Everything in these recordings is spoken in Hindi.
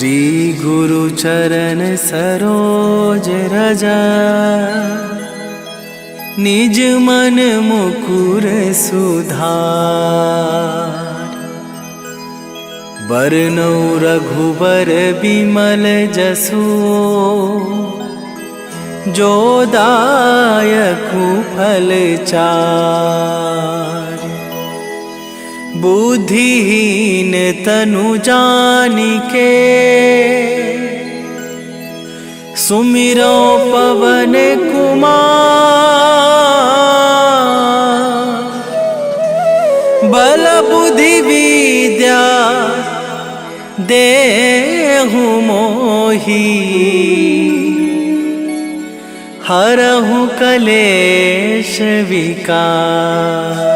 श्री गुरु चरण सरोज रजा, निज मन मुकुर सुधार। बरनौ रघुबर बिमल जसु, जो दायकु फल चार। बुद्धिहीन तनु जानिके, सुमिरो पवन कुमार। बल बुद्धि विद्या देहु मोहि, हरहु कलेश विकार।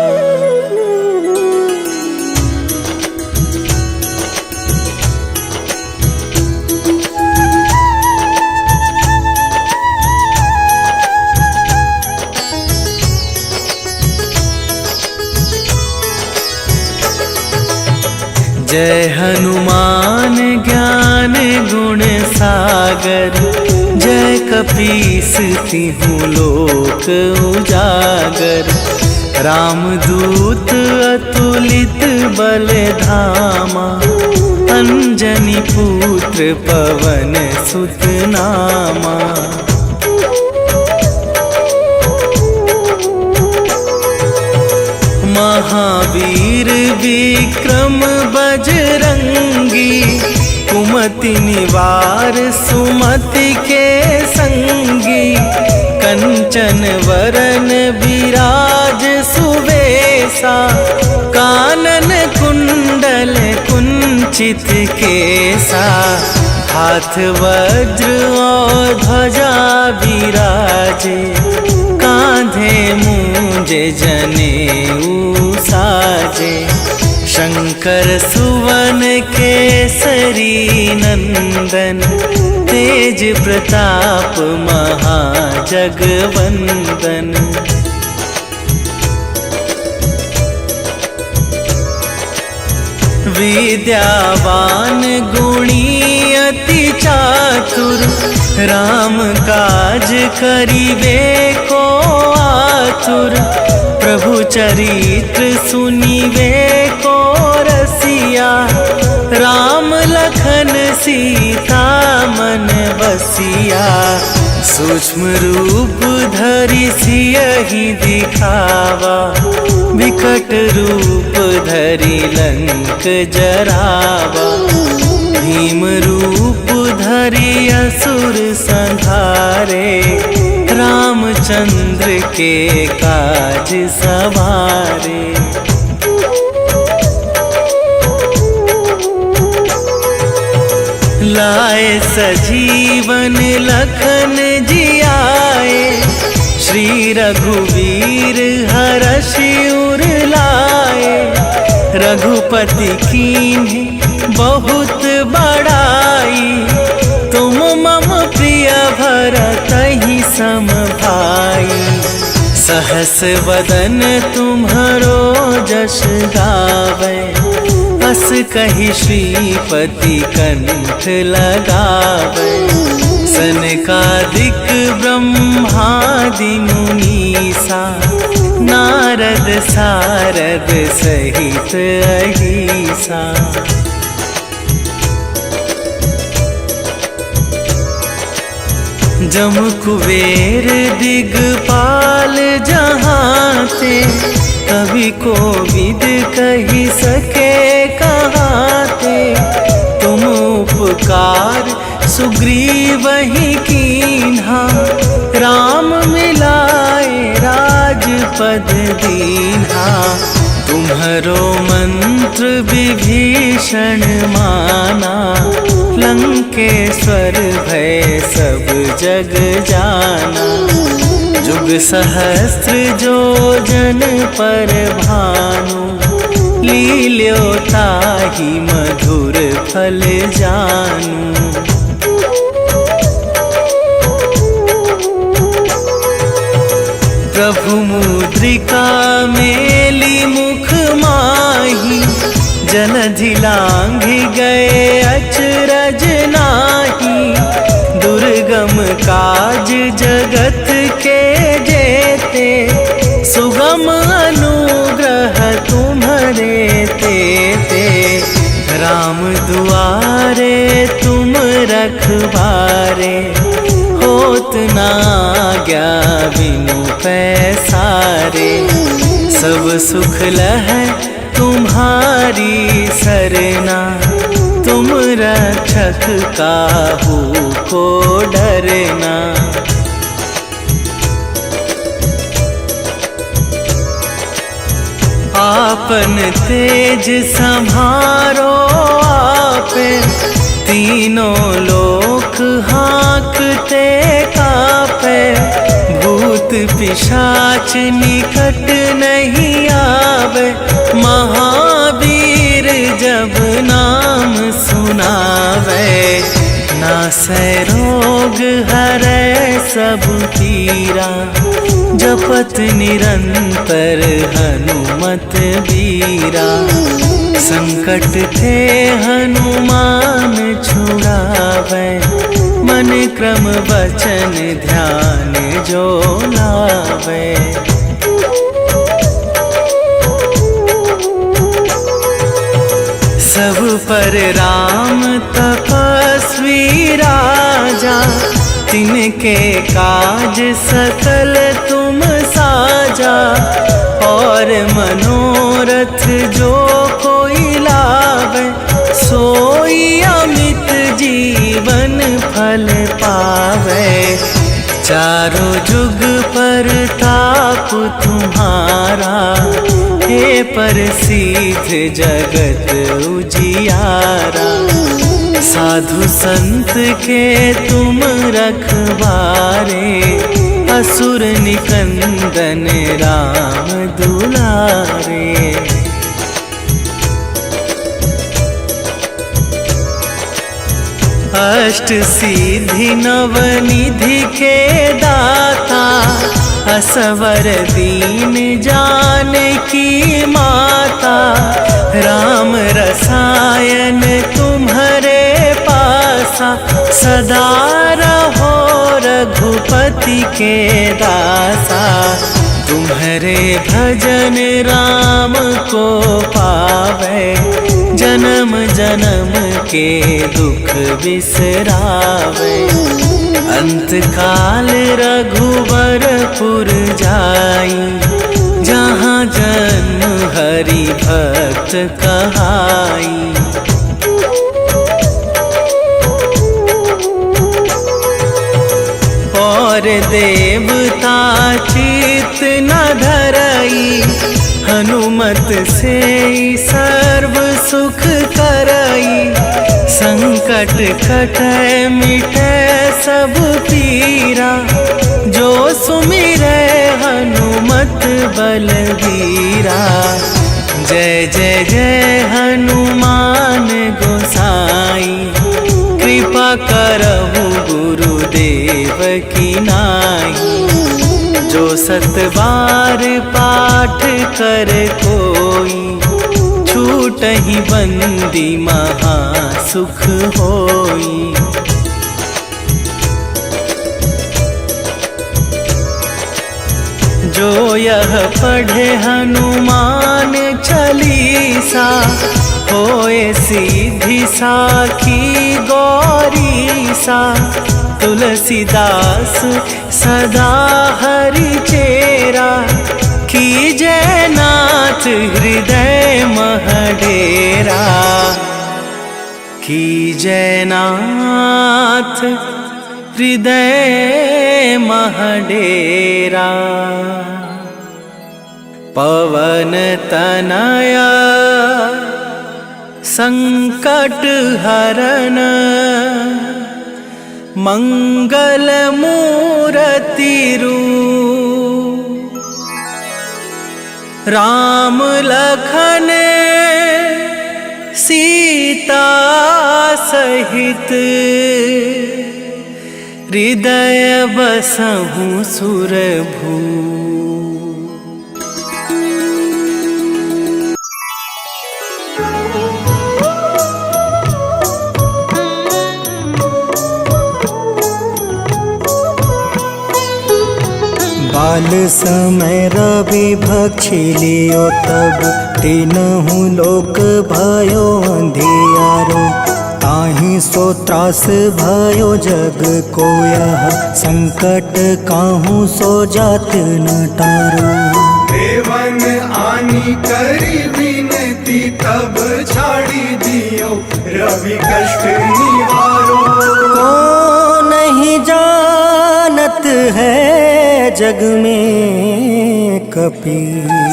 जय हनुमान ज्ञान गुण सागर, जय कपीस तिहुँ लोक उजागर। रामदूत अतुलित बल धामा, अंजनी पुत्र पवन सुत नामा। महावीर विक्रम बजरंगी, कुमति निवार सुमति के संगी। कंचन वरन विराज सुवेशा, कानन कुंडल कुंचित केसा। हाथ वज्र और ध्वजा विराजे, कांधे मूंज जनेऊ साजे। शंकर सुवन केसरी नंदन, तेज प्रताप महाजगवंदन। विद्यावान गुणी अति चातुर, राम काज करिबे को आतुर। प्रभु चरित्र सुनिबे को रसिया, राम लखन सीता मन बसिया। सूक्ष्म रूप धरि सियहि दिखावा, विकट रूप धरि लंक जरावा। भीम रूप धरि असुर संहारे, रामचंद्र के काज सवारे। लाए सजीवन लखन जियाए, श्री रघुवीर हरषि उर लाए। रघुपति कीन्ही बहुत बड़ाई, तुम मम प्रिय भरतहि सम भाई। सहस वदन तुम्हरो जस गावै, अस कहि श्रीपति कंठ लगावै। सनकादिक ब्रह्मादि मुनीसा, नारद सारद सहित अहिसा। जम कुबेर दिगपाल जहाते, कवि कोविद कहि सके कहाते। तुम उपकार सुग्रीवहि कीन्हा, राम मिलाए राजपद दीन्हा। तुम्हरो मंत्र विभीषण माना, लंकेश्वर भय सब जग जाना। जुग सहस्त्र जो जन पर भानु, लील्यो ताहि मधुर फल जानू। प्रभु मुद्रिका मेली मुख माही, जलधि लांघि गए अचरज नाही। दुर्गम काज जगत के जेते, सुगम अनुग्रह तुम्हरे तेते। राम दुआरे तुम रखवारे, होत ना आज्ञा बिनु पैसारे। सब सुख लहै तुम्हारी सरना, तुम रक्षक काहू को डरना। आपन तेज संभारो आपे, तीनों लोक हाँकते कापे। भूत पिशाच निकट नहीं आवे, महावीर जब नाम सुनावे। नासै रोग हरै सब पीरा, जपत निरंतर हनुमत बीरा। संकट ते हनुमान छुड़ावे, मन क्रम वचन ध्यान जो लावे। सब पर राम तपस्वी राजा, तिनके काज सकल तुम साजा। और मनोरथ जो कोई लावे, सोई अमित जीवन फल पावे। चारों जुग पर ताप तुम्हारा, हे प्रसिद्ध जगत उजियारा। साधु संत के तुम रखवारे, असुर निकंदन राम दुलारे। अष्ट सिद्धि नव निधि के दाता, असवर दीन जानकी माता। राम रसायन तुम्हरे पासा, सदा रहो रघुपति के दासा। तुम्हरे भजन राम को पावे, जन्म जन्म के दुख बिसरावे। अंत काल रघुवरपुर जाई, जहाँ जन्म हरि भक्त कहाई। और देवता चित न धरई, हनुमत से सर्व सुख करई। संकट कटै मिटै सब पीरा, जो सुमिरै हनुमत बलबीरा। जय जय जय हनुमान गोसाई, कृपा करहु गुरुदेव की नाई। जो सत बार पाठ कर कोई, छूटहि बंदी महा सुख होई। जो यह पढ़े हनुमान चालीसा, होए सीधी साखी गौरीसा। तुलसीदास सदा हरि चेरा, कीजय नाथ हृदय मह डेरा। कीजय नाथ हृदय मह डेरा। पवन तनया संकट हरन, मंगल मूरति रूप। राम लखन सीता सहित, हृदय बसहु सुरभू। समय रवि भक्षी लियो तब तीनहु लोक भयो अंधियारो। ताहि सो त्रास भयो जग को यह संकट काहू सो जात न टारो। देवन आनी करी विनती तब छाड़ी दियो रवि कष्ट निवारो। को नहीं जानत है जग में कपि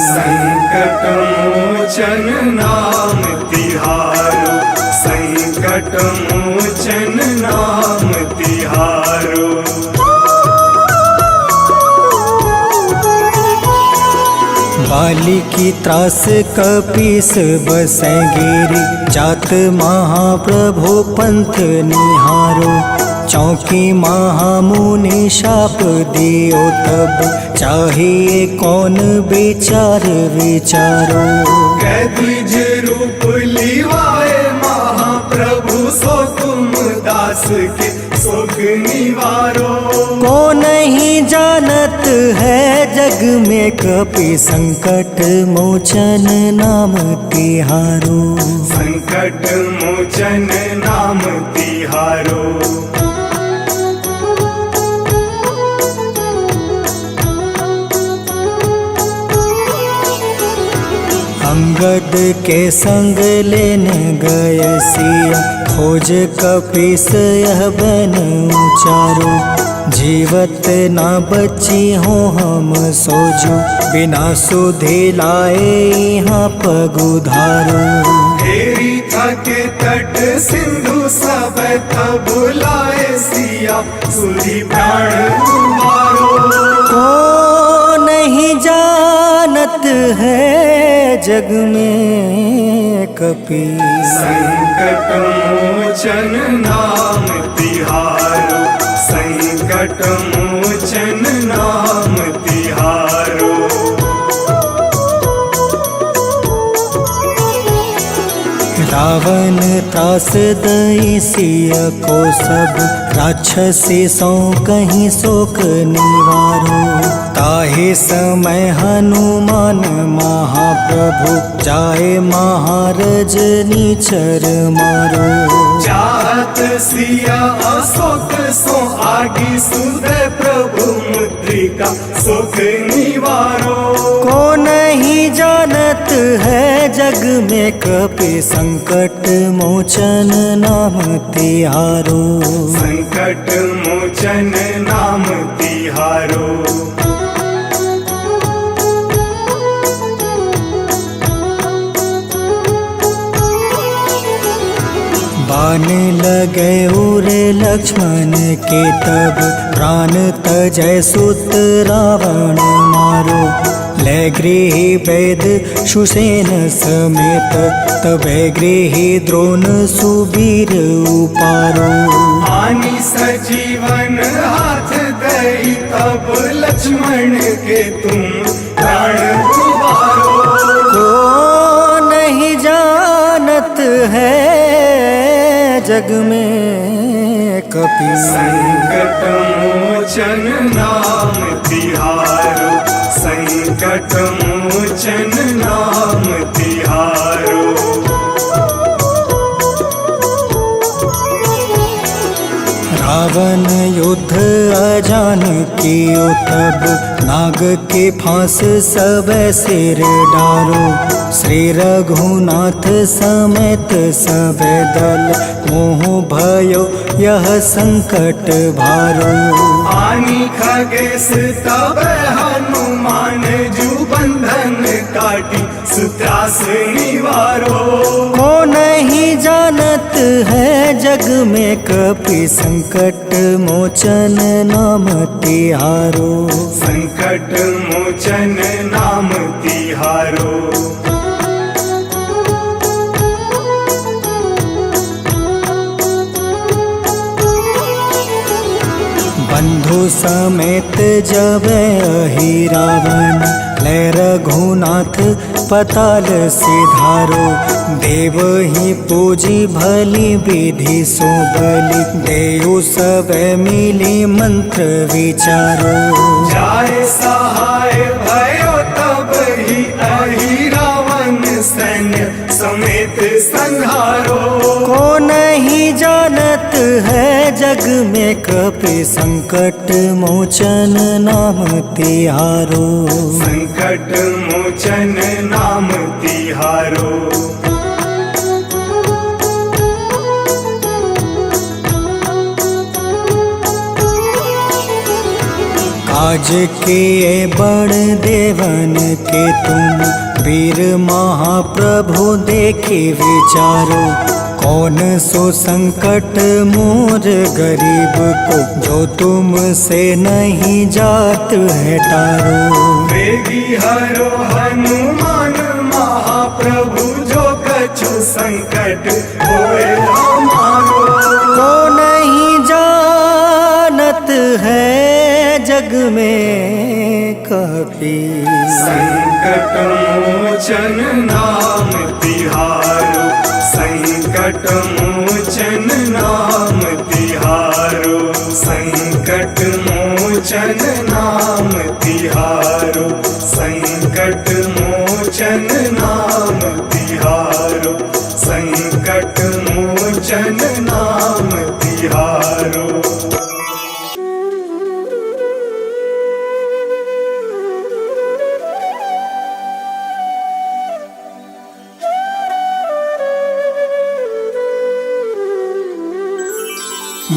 संकट मोचन नाम तिहारो। संकट मोचन नाम तिहारो। बाली की त्रास कपीस बसै गिरी। जात महाप्रभु पंथ निहारो। चौकी महामुनि शाप दियो तब चाहिए कौन विचार विचारो। कैद्विज रूप लिवाए महाप्रभु सो तुम दास के सुख निवारो। को नहीं जानत है जग में कपि संकट मोचन नाम तिहारो। संकट मोचन नाम तिहारो। अंगद के संग लेने गए सिया। खोज कपीस यह बन उचारो। जीवत ना बची हो हम सोजो। बिना सुधे लाए यहाँ पगुधारो। तेरी थके तट सिंधु सब तब बुलाए सिया। सुधी प्राण तुम्हारो। को नहीं जानत है जग में कपि संकट मोचन नाम तिहारो। संकट मोचन नाम तिहारो। रावण त्रास दई सिया को सब। राक्षसी सो कहीं शोक निवारो। ताहे समय हनुमान महाप्रभु जाए महारज नीचर मारो। चाहत सिया अशोक सो आगी सुदय प्रभु मुद्रिका सुख निवारो। को नहीं जानत है जग में कपि संकट मोचन नाम तिहारो। संकट मोचन नाम तिहारो। बाण लगे उरे लक्ष्मण के तब प्राण तजय सुत रावण मारो। ले गृही वैद सुसेन समेत तबे गृही द्रोण सुबीर उपारो। आनी सजीवन हाथ दई तब लक्ष्मण के तुम प्राण उबारो। को नहीं जानत है जग में कपि संकट मोचन नाम तिहारो। संकट मोचन नाम तिहारो। रावण युद्ध अजान कियो तब नाग के फांस सब सिर डारो। श्री रघुनाथ समेत सब दल मोह भयो यह संकट भारो। आनी खगेश तब हनुमान जू बंधन काटी सुत्रास निवारो। को नहीं जानत है जग में कपि संकट मोचन नाम तिहारो। संकट मोचन नाम तिहारो। बंधु समेत जब अहि रावण ले रघुनाथ अस्पताल सिधारो। देव ही पूजी भली विधि सो बलि, देव सब मिली मंत्र विचारो। जाय सहाय भयो तब ही अहि रावण सैन्य समेत संहारो। को नहीं जानत है जग में कपि संकट मोचन नाम तिहारो। संकट मोचन नाम तिहारो। काज किए बड़ देवन के तुम, वीर महाप्रभु देखी विचारो। कौन सो संकट मोर गरीब को, जो तुमसे नहीं जात है टारो। वेगी हरो हनुमान महाप्रभु, जो कछु संकट होए हमारो। को नहीं जानत है जग में कपि, संकट मोचन नाम तिहारो। संकट मोचन नाम तिहारो। संकट मोचन नाम तिहारो। संकट मोचन नाम तिहारो। संकट मोचन नाम तिहारो।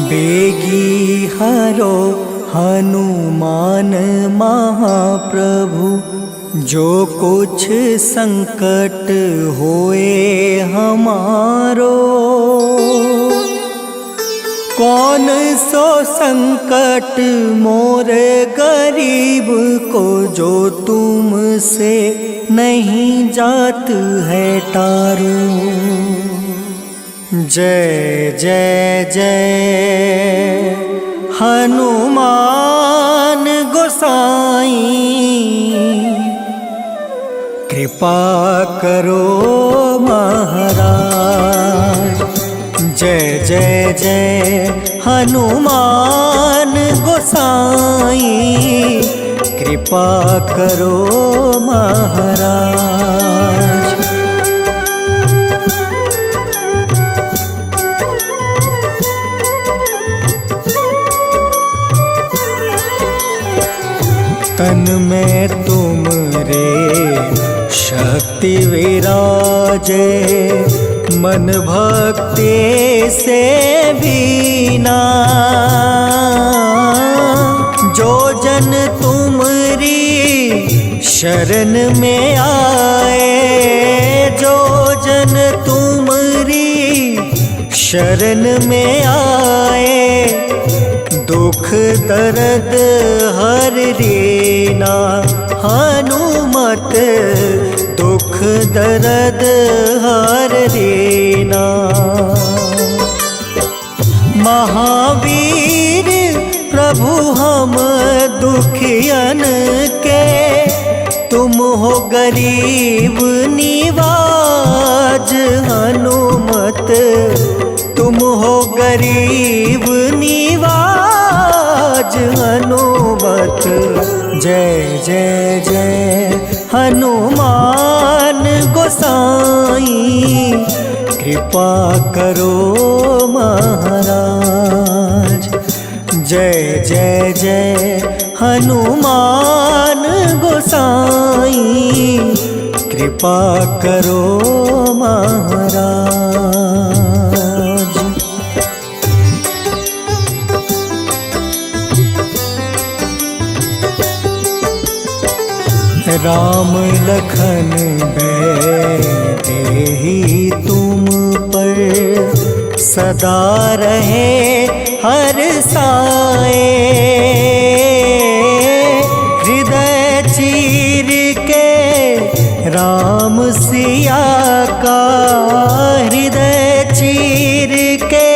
बेगी हरो हनुमान महाप्रभु, जो कुछ संकट होए हमारो। कौन सो संकट मोर गरीब को, जो तुमसे नहीं जात है टारो। जय जय जय हनुमान गोसाई, कृपा करो महाराज। जय जय जय हनुमान गोसाई, कृपा करो महाराज। तन में तुमरे शक्ति विराजे, मन भक्ति से बीना। जो जन तुमरी शरण में आए, जो जन तुमरी शरण में आए, दुख दर्द हर रीना। हनुमत दुख दर्द हर रीना। महावीर प्रभु हम दुखियन के, तुम हो गरीब निवाज। हनुमत तुम हो गरीब निवाज। हनुमत जय जय जय हनुमान गोसाई, कृपा करो महाराज। जय जय जय हनुमान गोसाई, कृपा करो महाराज। राम लखन देहि तुम पर, सदा रहे हर साए। हृदय चीर के राम सिया का, हृदय चीर के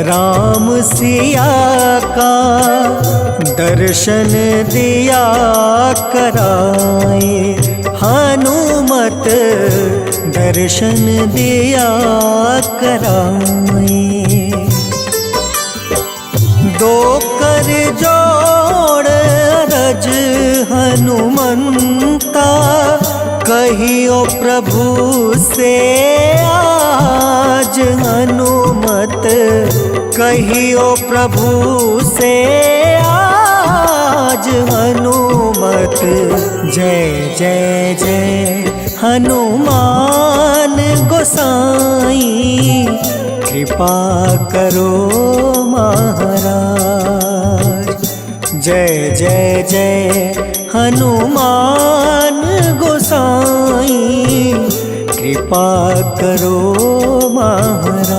राम सिया का, दर्शन दिया कराए। हनुमत दर्शन दिया कराए। दो कर जोड़ रज हनुमंता, कहियो प्रभु से आज हनुमत, कहियो प्रभु से आज हनुमत। जय जय जय हनुमान गोसाई, कृपा करो महाराज। जय जय जय हनुमान गोसाई, कृपा करो महाराज।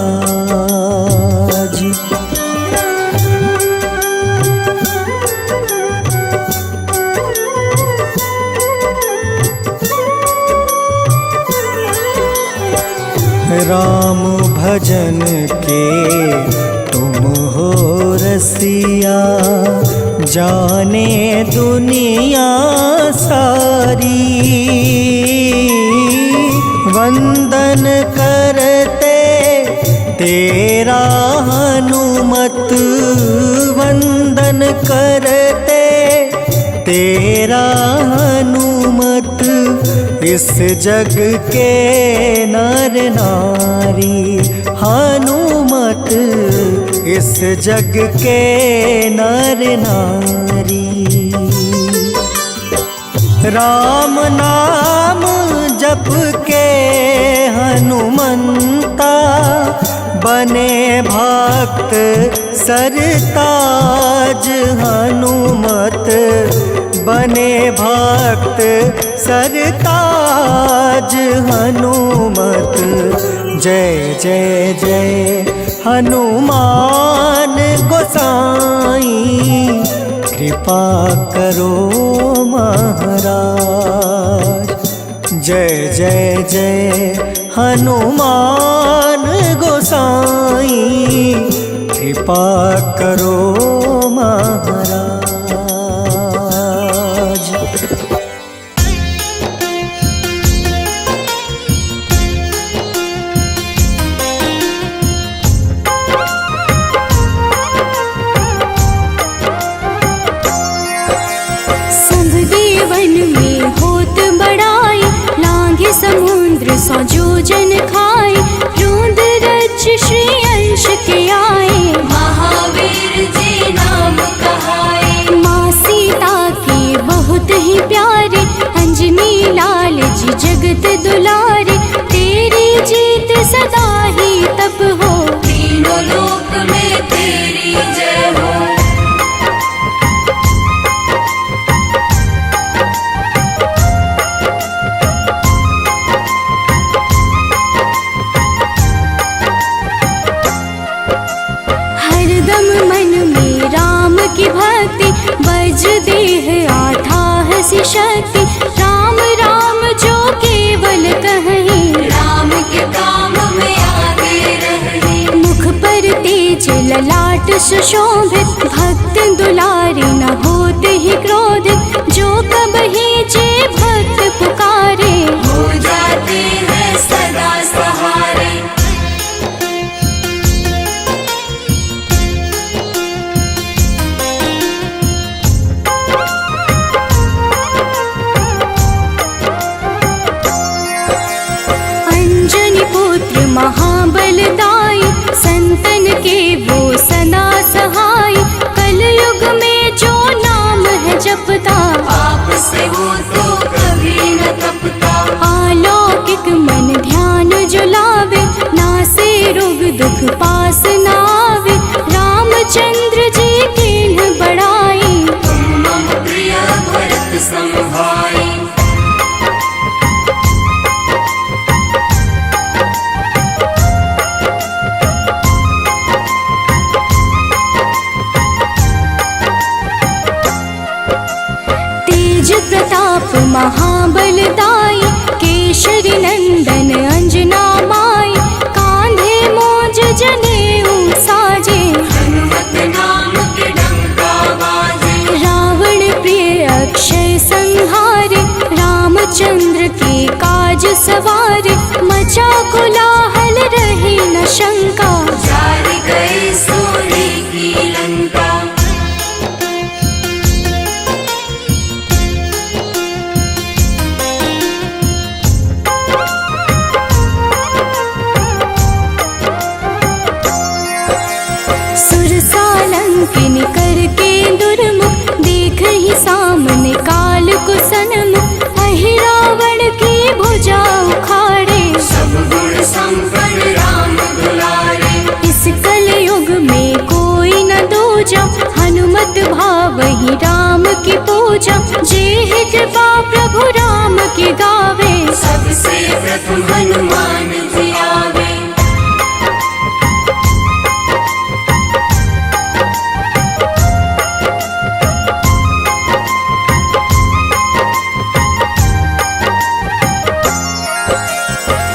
राम भजन के तुम हो रसिया, जाने दुनिया सारी। वंदन करते तेरा हनुमत, वंदन करते तेरा हनुमत। इस जग के नर नारी हनुमत, इस जग के नर नारी। राम नाम जप के हनुमंता, बने भक्त सरताज हनुमत, बने भक्त सरताज हनुमत। जय जय जय हनुमान गोसाई, कृपा करो महाराज। जय जय जय हनुमान गोसाई, कृपा करो महाराज। समुद्र सौ जोजन खाए, रूंद रज श्री अंश के आए। महावीर जी नाम कहाए, माँ सीता के बहुत ही प्यारे, अंजनी लाल जी जगत दुलारे। तेरी जीत सदा ही तब हो, तीनों लोक में तेरी जय हो। की भक्ति बज देह आथाह सी शक्ति, राम राम जो केवल कहें, राम के काम में आगे रहे। मुख पर तेज ललाट सुशोभित, भक्त दुलारे न होते ही क्रोधित। जो कबहि जे भक्त पुकारे, हो जाते हैं सदा सहारे। महाबलदाई, संतन के वो सदा सहाय। कलयुग में जो नाम है जपता, पाप से वो तो कभी न तपता। अलौकिक मन ध्यान जो लावे, नासे रोग दुख पास न आवे। रामचंद्र जी कीन्ह बढ़ाई, तुम मम प्रिय भरत सम भाई। प्रताप महाबलदाई, केशरी नंदन अंजना माई। कांधे मोज जने किन करके दुर्मुख, देख ही सामने काल को सन्मुख, अहि रावण की भुजा उखाड़े, सब गुण संपन्न राम दुलारे। इस कलयुग में कोई न दूजा, हनुमत भावहि राम की पूजा, जेहि कृपा प्रभु राम की गावे, सबसे प्रथम हनुमान जी आवे।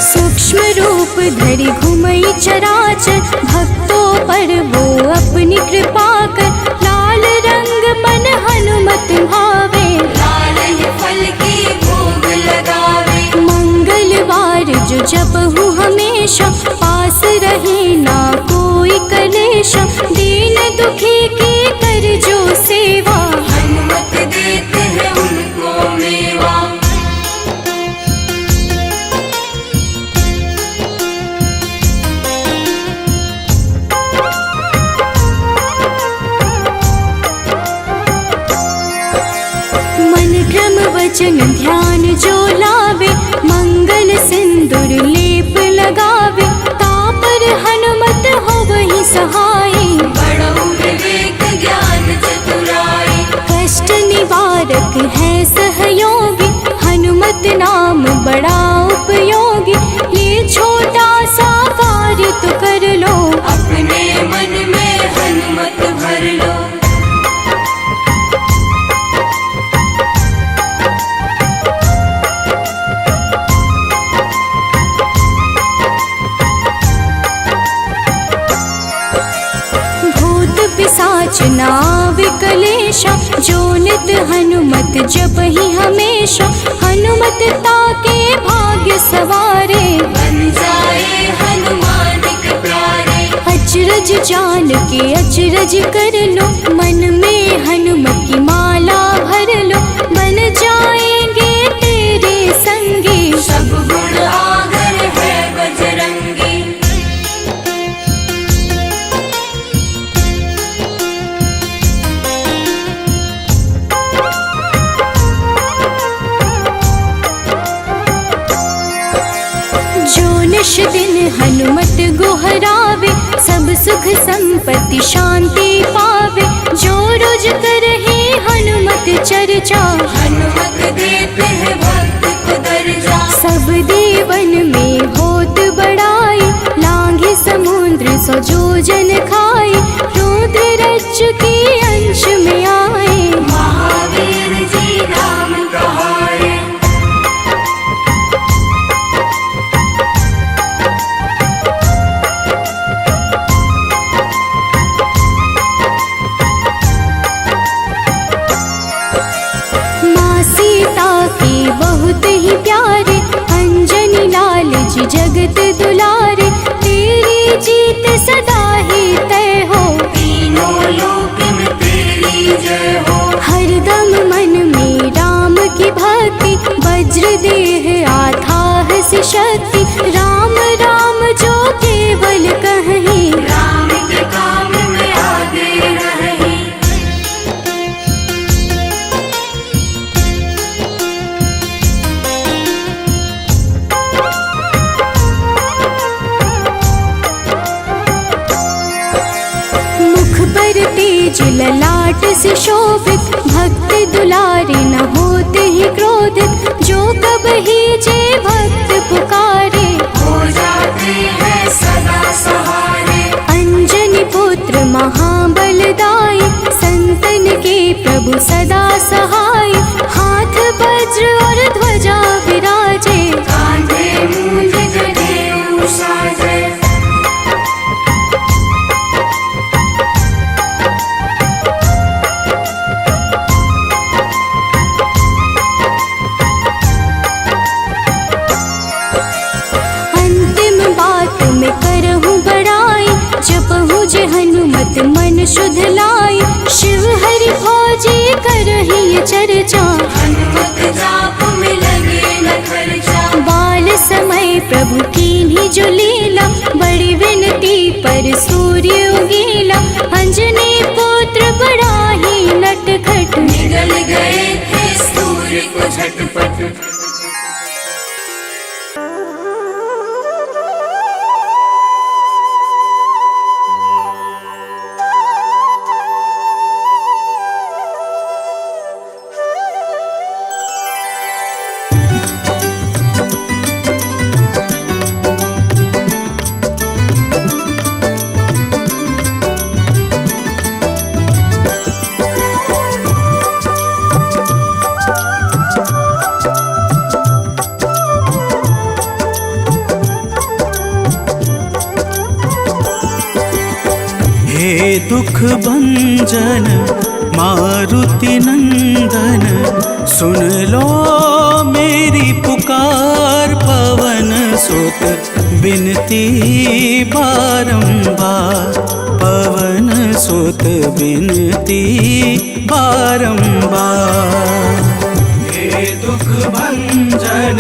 सूक्ष्म रूप धरि घुमई चराचर, भक्तों पर वो अपनी कृपा कर, लाल रंग मन हनुमत भावे, लाल ही फल की भोग लगावे। मंगलवार जो जपहु हमेशा, पास रहे ना कोई कलेश, दीन दुखी की कर जो सेवा, हनुमत देते हैं उनको मेवा। मन क्रम वचन ध्यान जो लावे, मंगल सिंदूर लेप लगावे, तापर हनुमत होवहि सहाय, बड़ो विवेक ज्ञान चतुराई। कष्ट निवारक है सहयोगी, हनुमत नाम बड़ा उपयोगी, ये छोटा सा कार्य तो कर लो, अपने मन में हनुमत भर लो। भूत पिशाच नाव कलेशा, जो नित हनुमत जपहि हमेशा, हनुमत ताके भाग्य सवारे, बन जाए हनुमान के प्यारे। अचरज जान के अचरज कर लो, मन में हनुमत की माला भर लो, बन जाएंगे तेरे संगी, सब गुण आगर है बजरंगी। जो निश दिन हनुमत गोहरावे, सब सुख संपत्ति शांति पावे, जो रोज करहे हनुमत चर्चा, हनुमत देते हैं भक्त को दर्जा। सब देवन में होत बड़ाई, लांघे समुद्र सो जोजन खाए, रुद्र रज्जु की अंश में आए, महावीर जी नाम कहाए। माँ सीता के बहुत ही प्यारे, अंजनी लाल जी जगत दुलारे, तेरी जीत सदा ही तय हो, तीनों लोक में तेरी जय हो। हरदम मन में राम की भक्ति, वज्र देह आधार से शक्ति, राम राम जो केवल कहीं, राम के काम में आगे रही। मुख पर तेज ललाट से शोभित, भक्त दुलारे न होते ही क्रोधित, जो कब ही जे भक्त पुकारे, हो जाते हैं सदा सहारे। अंजनी पुत्र महाबलदाई, संतन के प्रभु सदा सहाय, हाथ वज्र और ध्वजा विराजे, कांधे मूंज जनेऊ साजे। अंतिम बात में करहूँ बड़ाई, जपहु जे हनुमत मन शुद्ध लाई, शिव हरि भोजे करहि ये चर्चा, हनुमत जाप में लगे न खर्चा। बाल समय प्रभु कीन्ही जो लीला, बड़ी विनती पर सूर्य उगीला, अंजनी पुत्र जल गए थे सूर्य को झटपट। हे दुख भंजन मारुति नंदन, सुन लो मेरी पुकार। पवन सुत बिनती बारंबार, पवन सुत बिनती बारंबार। हे दुख भंजन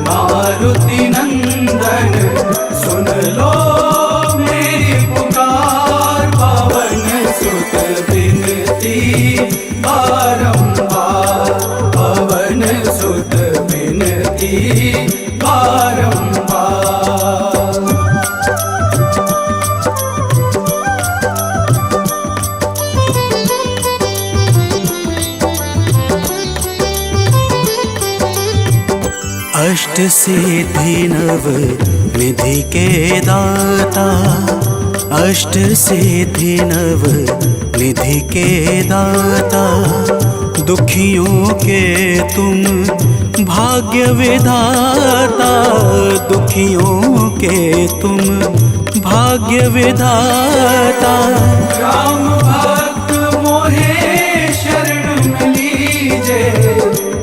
मारुति नंदन, सुन लो मेरी पुकार। पवन सुत बिनती बारंबार, पवन सुत बिनती बारंबार। अष्ट सिद्धि नव निधि के दाता, अष्ट सिद्धि नव निधि के दाता। दुखियों के तुम भाग्य विधाता, दुखियों के तुम भाग्य विधाता। राम भक्त मोहे शरण में लीजे,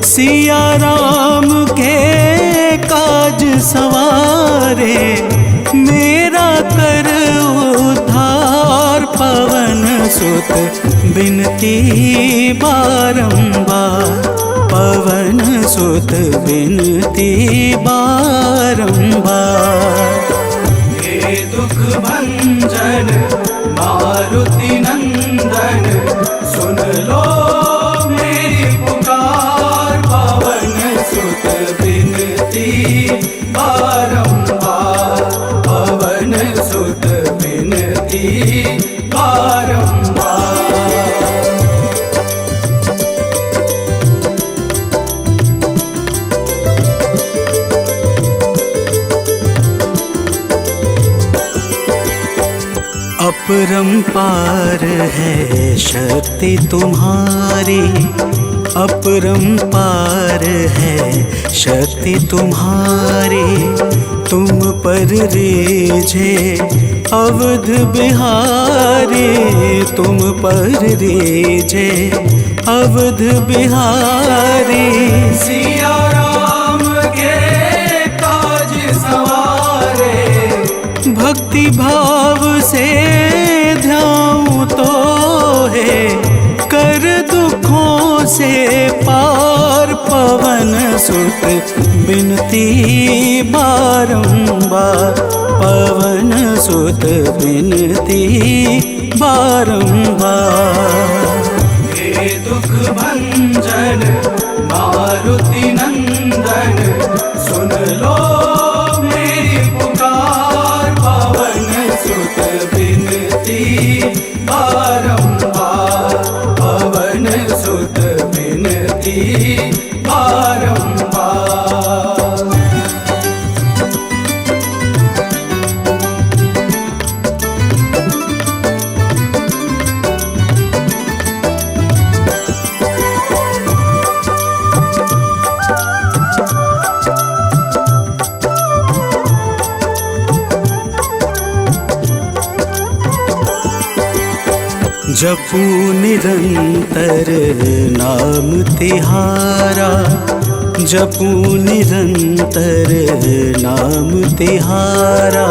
सिया राम के काज सवारे। मेरा कर उद्धार, पवन सुत बिनती बारंबार, पवन सुत बिनती बारंबार। हे दुख भंजन मारुति नंदन, सुन लो मेरी पुकार। पवन सुत बिनती बारंबार, पवन सुत बिनती बारंबार। अपरंपार है शक्ति तुम्हारी, अपरंपार है शक्ति तुम्हारी। तुम पर रीझे अवध बिहारी, तुम पर रीझे अवध बिहारी। सिया राम के काज सवारे, भक्ति भाव से ध्याऊं तो है कर दुखों से पार। पवन सुत बिनती बारंबार, पवन सुत बिनती बारंबार। हे दुख भंजन मारुति नंदन, सुन लो मेरी पुकार। पवन सुत बिनती बारंबार, पवन सुत बिनती बारंबार। जपू निरंतर नाम तिहारा, जपू निरंतर नाम तिहारा।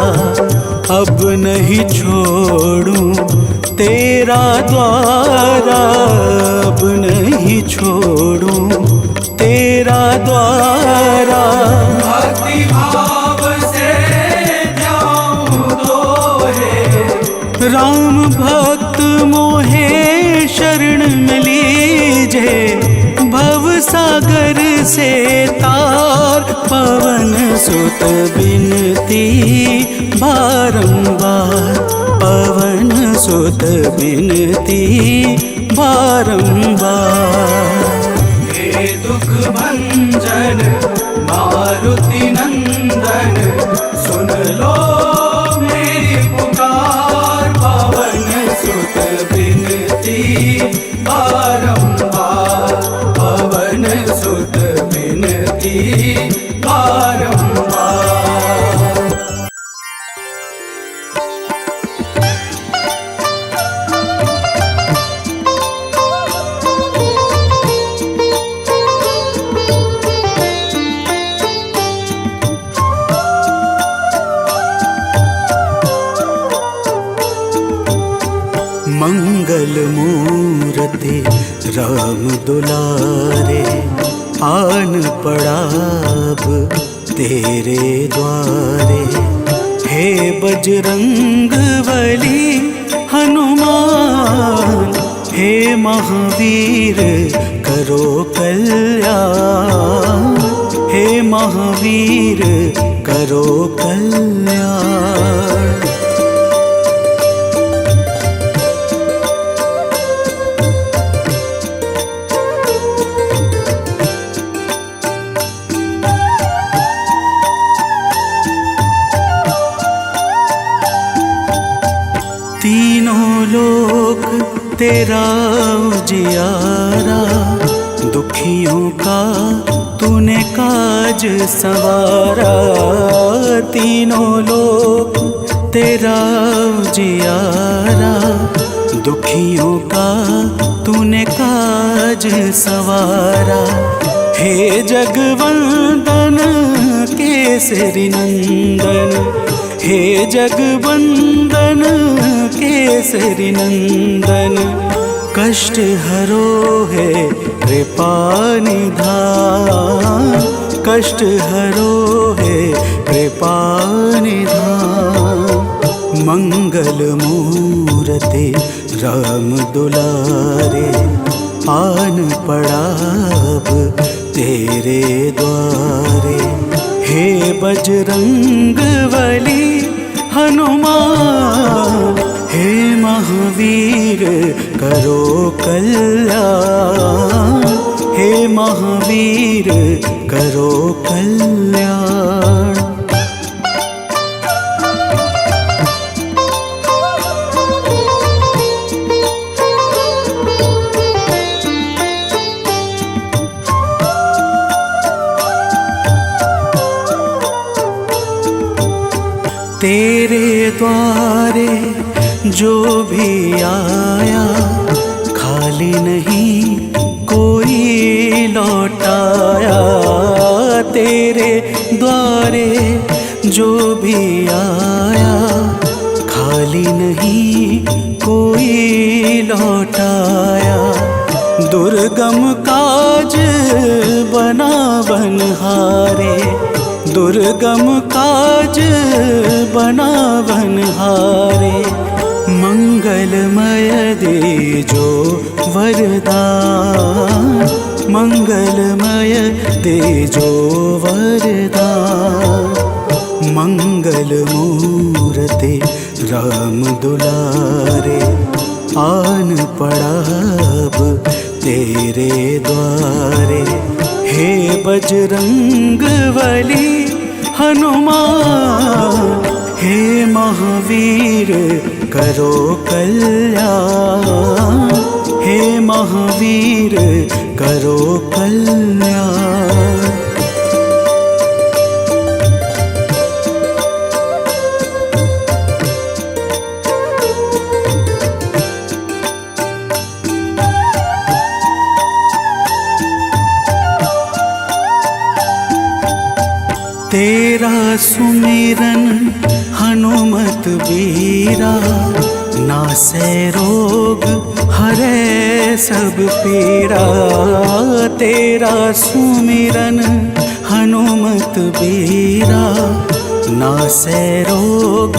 अब नहीं छोड़ूं तेरा द्वारा, अब नहीं छोड़ूं तेरा द्वारा। भक्ति भाव से ध्याऊं तो है राम भक्त मोहे शरण में लीजे। से तार, पवन सुत बिनती बारंबार, पवन सुत बिनती बारंबार। हे दुख भंजन मारुति नंदन, सुन लो मेरी पुकार, पवन सुत बिनती बारंबार, पवन सुत बिनती बारंबार। मंगल मूर्ति राम दुलारे, आन पड़ा अब तेरे द्वारे। हे बजरंग बली हनुमान, हे महावीर करो कल्याण, हे महावीर करो कल्याण। तीनों लोक तेरा उजियारा, दुखियों का तूने काज संवारा। तीनों लोक तेरा उजियारा, दुखियों का तूने काज संवारा। हे जगवंदन केसरी नंदन, हे जगवंदन केसरी नंदन, कष्ट हरो है कृपा निधान, कष्ट हरो है कृपा निधान। मंगल मूर्ति राम दुलारे, आन पड़ा अब तेरे द्वारे। हे बजरंग बली हनुमान, हे महावीर करो कल्याण, हे महावीर करो कल्याण। तेरे द्वारे जो भी आया, खाली नहीं कोई लौटाया। तेरे द्वारे जो भी आया, खाली नहीं कोई लौटाया। दुर्गम काज बना बनहारे, दुर्गम काज बना बनहारे। मंगलमय दे जो वरदान, मंगलमय दे जो वरदान। मंगल मूर्ति राम दुलारे, आन पड़ा अब तेरे द्वारे। हे बजरंग बली हनुमान, हे महावीर करो कल्याण, हे महावीर करो कल्याण। तेरा सुमिरन हनुमत बीरा, नासै रोग हरै सब पीरा। तेरा सुमिरन हनुमत बीरा, नासै रोग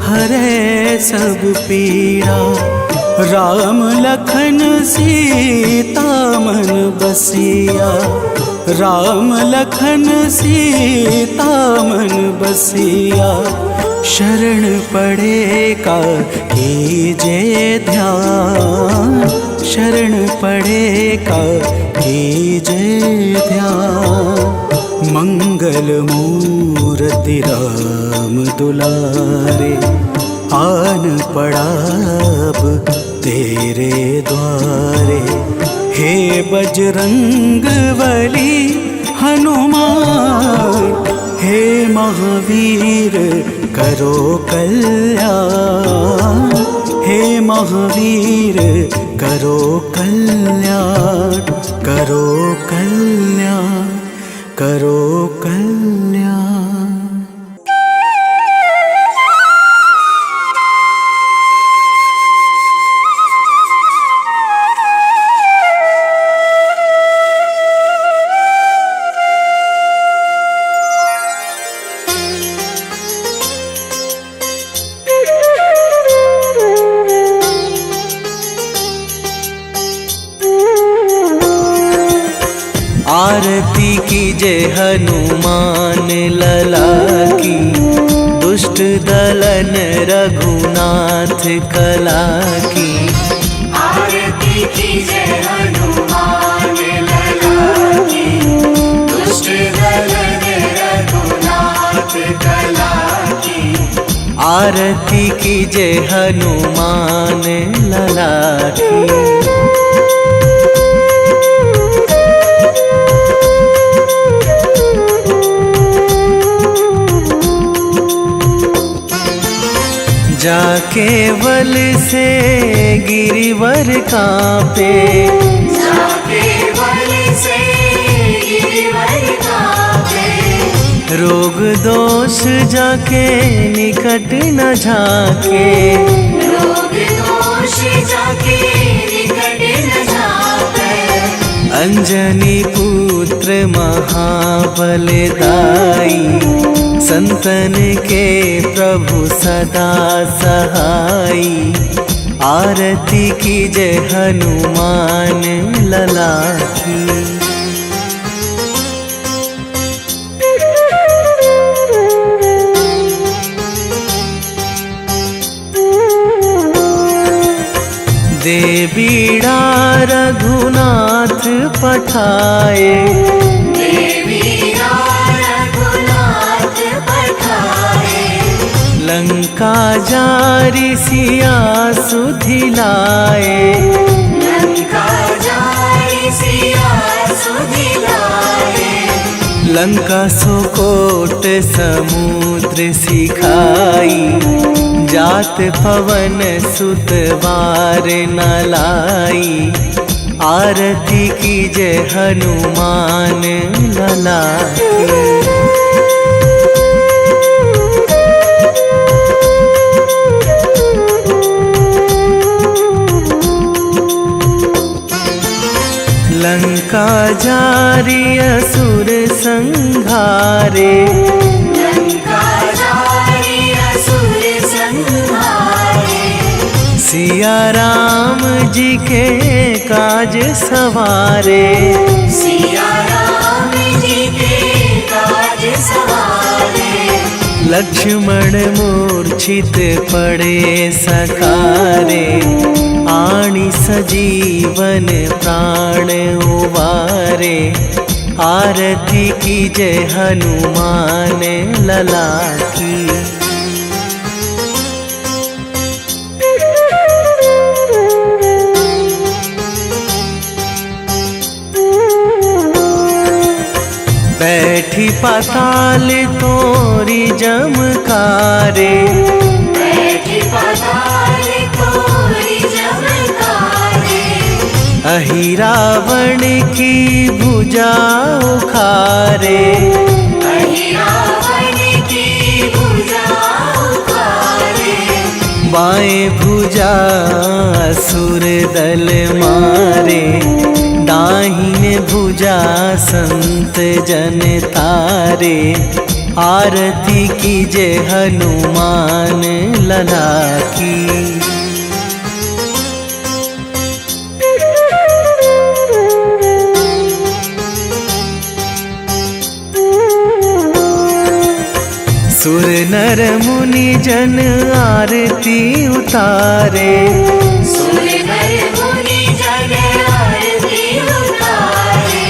हरै सब पीरा। राम लखन सीता मन बसिया, राम लखन सीता मन बसिया, शरण पड़े का कीजे ध्यान, शरण पड़े का कीजे ध्यान। मंगल मूर्ति राम दुलारे, आन पड़ा अब तेरे द्वारे। हे बजरंग बली हनुमान, हे महावीर करो कल्याण, हे महावीर करो कल्याण, करो कल्याण, करो कल्याण। आरती कीजे हनुमान लला की, दुष्ट दलन रघुनाथ कला की। आरती कीजे हनुमान लला की, दुष्ट दलन रघुनाथ कला की। आरती कीजे हनुमान लला की। जाके बल से गिरिवर कांपे, जाके बल से गिरिवर कांपे। रोग दोष जाके निकट न झाके, रोग दोष जाके निकट न झाके। अंजनी पुत्र महाबलदाई, संतन के प्रभु सदा सहाई। आरती कीजे हनुमान लला की। देवीड़ा रघुनाथ पठाए, लंका जारी सिया सुधिलाए, लंका जारी सिया सुधिलाए। लंका सुकोट समुद्र सिखाई, जात पवन सुत बार न लाई। आरती कीजे हनुमान लला की। लंका जारी असुर संहारे, लंका जारी असुर संहारे। सिया राम जी के काज सवारे, सिया राम जी के काज सवारे। लक्ष्मण मूर्छित पड़े सकारे, आणी सजीवन प्राण उबारे। आरती कीजे हनुमान लला की। बैठी पाताल तोरी जमकारे, बैठी पाताल तोरी जमकारे। अहि रावण की भुजा उखारे, अहि रावण की भुजा उखारे। बाएं भुजा असुर दल मारे, दाहिने भुजा संत जन तारे। आरती कीजे हनुमान लला की। सुर नर मुनि जन आरती उतारे, सुर नर मुनि जन आरती उतारे।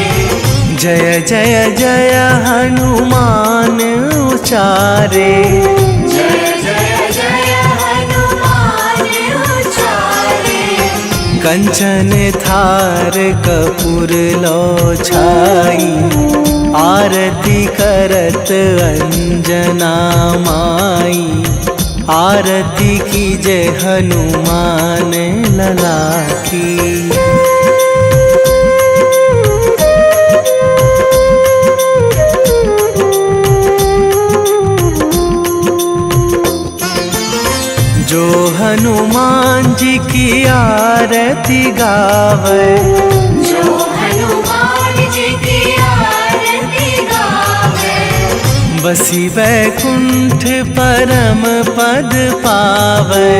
जय जय जय हनुमान उचारे, जय जय जय हनुमान उचारे। कंचन थार कपूर लो छाई, आरती करत अंजना माई। आरती की जय हनुमान लला की। जो हनुमान जी की आरती गावे, जो हनुमान जी की आरती गावे। बसी वैकुंठ परम पद पावे,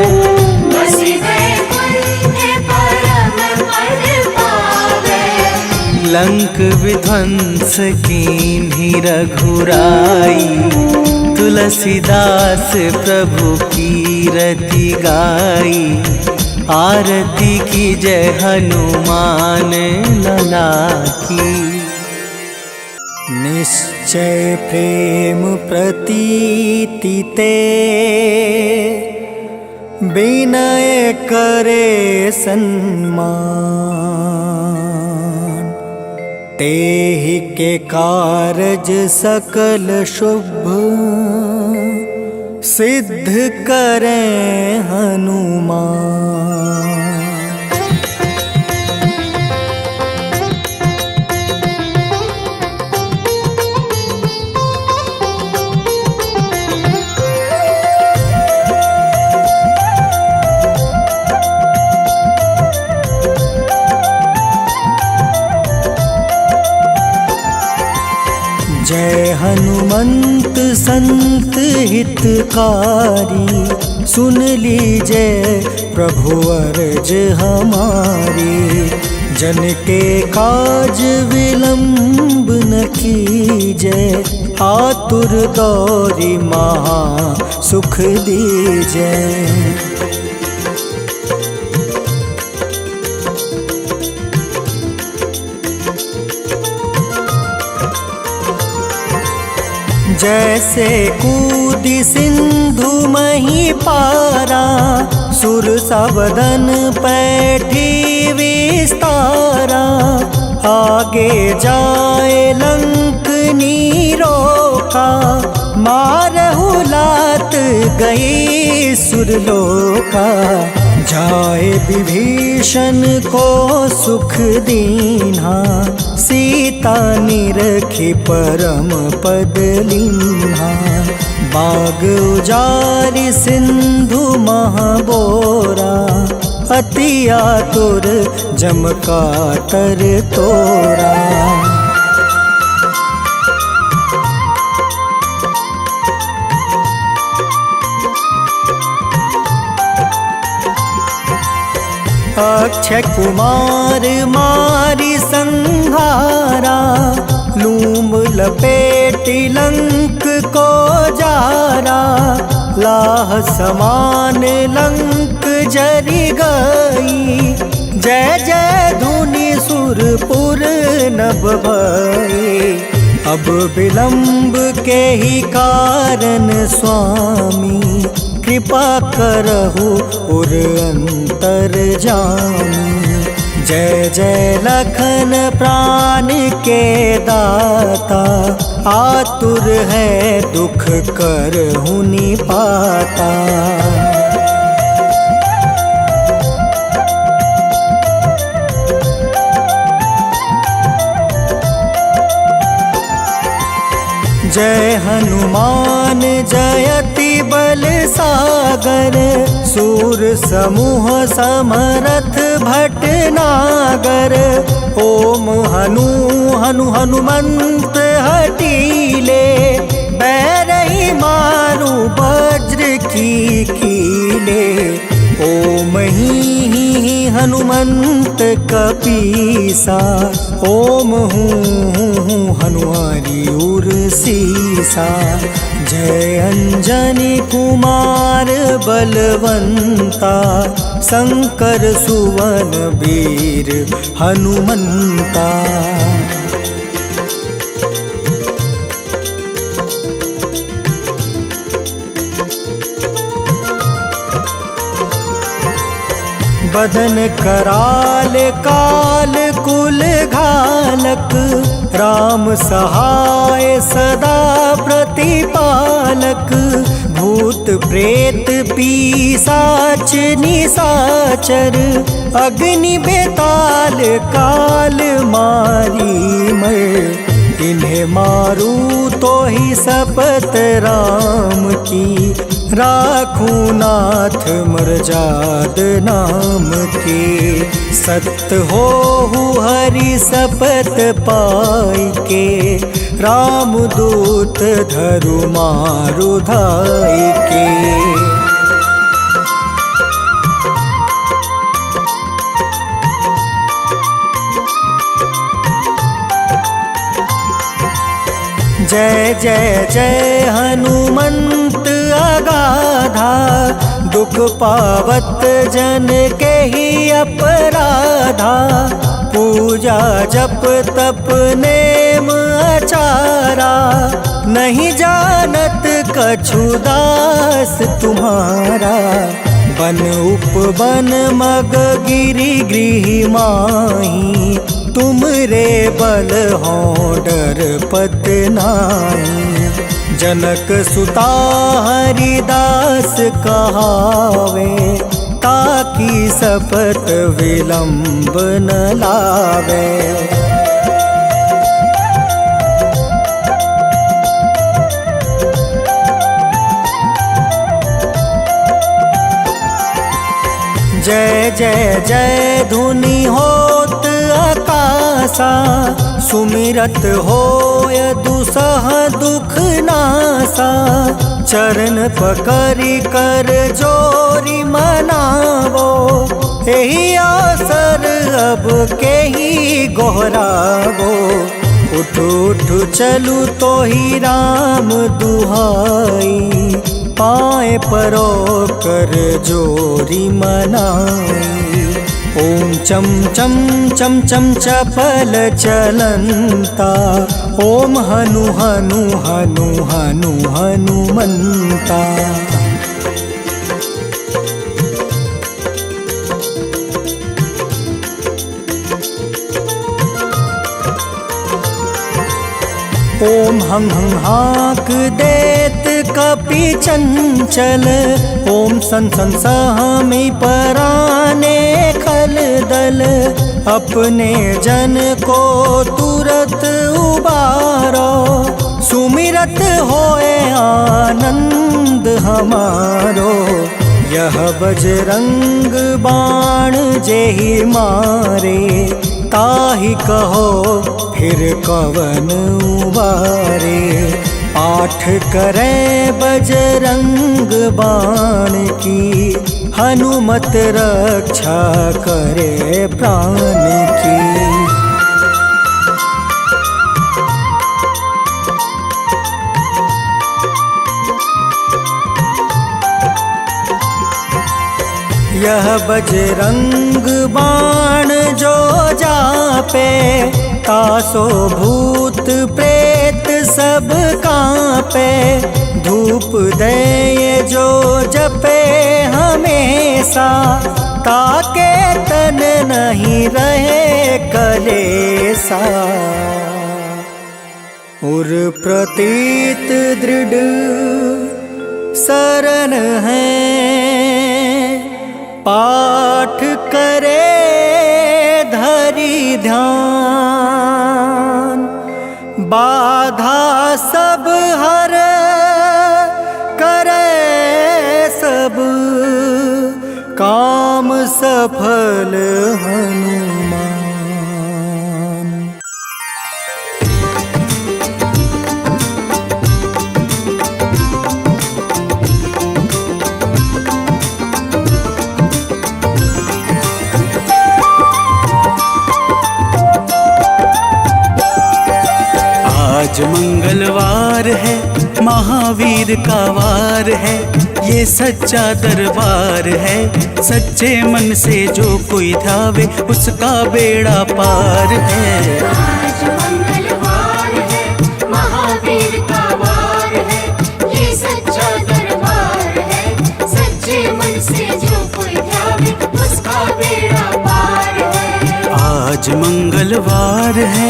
बसी वैकुंठ परम पद पावे। लंक विध्वंस कीन्ही रघुराई, तुलसीदास प्रभु कीरति गाई। आरती की जय हनुमान लला की। निश्चय प्रेम प्रतीति ते, विनय करे सन्मान। तेहि के कारज सकल शुभ, सिद्ध करें हनुमान। जय हनुमंत संत हितकारी, सुन लीजिए प्रभु अर्ज हमारी। जन के काज विलंब न कीजिए, आतुर दौरी महा सुख दीजिए। जैसे कूदी सिंधु मही पारा, सुर सबदन पैठी विस्तारा। आगे जाए लंक नीरोका, मारहु लात गई सुरलोका। जाए विभीषण को सुख दीन्हा, सीता निरखी परम पद लीन्हा। बाग उजारि सिंधु महाबोरा, अति आतुर जम काटर तोरा। अक्षय कुमार मारी संहारा, लूम लपेटी लंक को जारा। लाह समान लंक जरि गई, जय जय धुनि सुरपुर नभ भई। अब विलंब के ही कारण स्वामी, कृपा करहु उर अंतर जामी। जय जय लखन प्राण के दाता, आतुर है दुख करहु निपाता। जय हनुमान जयति बल सागर, सूर समूह समरथ भटनागर। ओम हनु हनु हनुमंत हटीले, बैरही मारू वज्र की कीले। ओम ही हनुमंत कपीसा, ओम हूँ हनुमारी उर सीसा। जय अंजनी कुमार बलवंता, शंकर सुवन वीर हनुमंता। बदन कराल काल कुल घालक, राम सहाय सदा प्रतिपालक। भूत प्रेत पिशाच निशाचर, अग्नि बेताल काल मारी मर। इन्हें मारू तो ही शपथ राम की, राखूं नाथ मर्जाद नाम के। सत्य हो हरि शपथ पाई के, राम दूत धरु मारु धाई के। जय जय जय हनुमंत अगाधा, दुख पावत जन के ही अपराधा। पूजा जप तप नेम आचारा, नहीं जानत कछु दास तुम्हारा। बन उपवन मग गिरि गृह माही, तुम रे बल हो डर पत नाई। जनक सुता हरिदास कहावे, ताकि शपथ विलंब न लावे। जय जय जय धुनि होत आकाशा, सुमिरत होय दुसह दुख नासा। चरण पकड़ि कर जोरी मनावो, एही अवसर अब के ही गोहरावो। उठ उठ चलू तो ही राम दुहाई, पाए परो कर जोरी मनाई। ओम चम चम चम चम चपल चलंता, ओम हनु हनु हनु हनु हनुमंता। ओम हं हं हाक देत कपि चंचल, ओम सन सन सहमी पराने खल दल। अपने जन को तुरत उबारो, सुमिरत होए आनंद हमारो। यह बजरंग बाण जेहि मारे, ताहि कहो फिर कवन उबारे। पाठ करें बजरंग बाण की, हनुमत रक्षा करे प्राण की। यह बजरंग बाण जो जापे, तासो भूत प्रेत सब कांपे। धूप दे जो जपे हमेशा, ताके तन नहीं रहे कलेसा। उर प्रतीत दृढ़ शरण है, पाठ करे धरि ध्यान। बाधा सब हर करे सब, काम सफल हनुमान। आज मंगलवार है, महावीर महावीर का वार है, ये सच्चा दरबार है। सच्चे मन से जो कोई ध्यावे उसका बेड़ा पार है। आज मंगलवार है, महावीर का वार है, ये सच्चा दरबार है। सच्चे मन से जो कोई ध्यावे उसका बेड़ा पार है। आज मंगलवार है।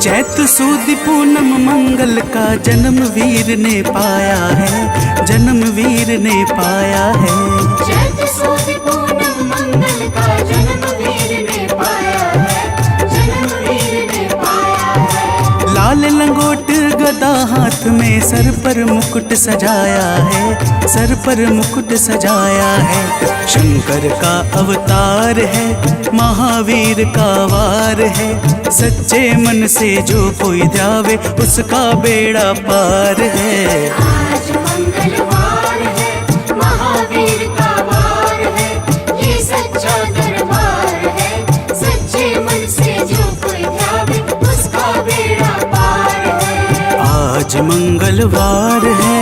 चैत सुद पूनम मंगल का जन्म वीर ने पाया है, जन्म वीर ने पाया है। चैत सुद पूनम मंगल का जन्म वीर ने पाया है, जन्म वीर ने पाया है। लाल लंगोट गदा हाथ में, सर पर मुकुट सजाया है, सर पर मुकुट सजाया है। शंकर का अवतार है, महावीर का वार है। सच्चे मन से जो कोई ध्यावे उसका बेड़ा पार है। आज मंगलवार है, महावीर का वार है, ये सच्चा दरबार है। सच्चे मन से जो कोई ध्यावे उसका बेड़ा पार है। आज मंगलवार है।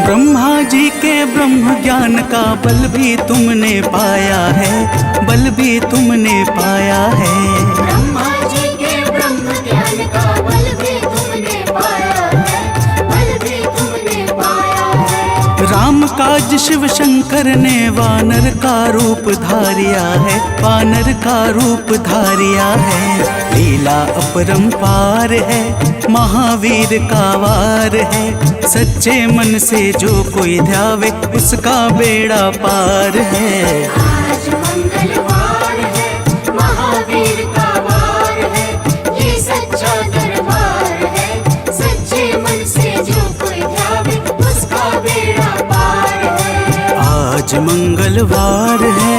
ब्रह्मा जी के ब्रह्म ज्ञान का बल भी तुमने पाया है, बल भी तुमने पाया है। ब्रह्मा जी के ब्रह्म ज्ञान का बल भी तुमने पाया है, बल भी तुमने पाया है। राम काज शिव शंकर ने वानर का रूप धारिया है, वानर का रूप धारिया है। लीला अपरंपार है, महावीर का वार है। सच्चे मन से जो कोई ध्यावे उसका बेड़ा पार है। आज मंगलवार है, महावीर का वार है, ये सच्चा दरबार है। सच्चे मन से जो कोई ध्यावे उसका बेड़ा पार है। आज मंगलवार है।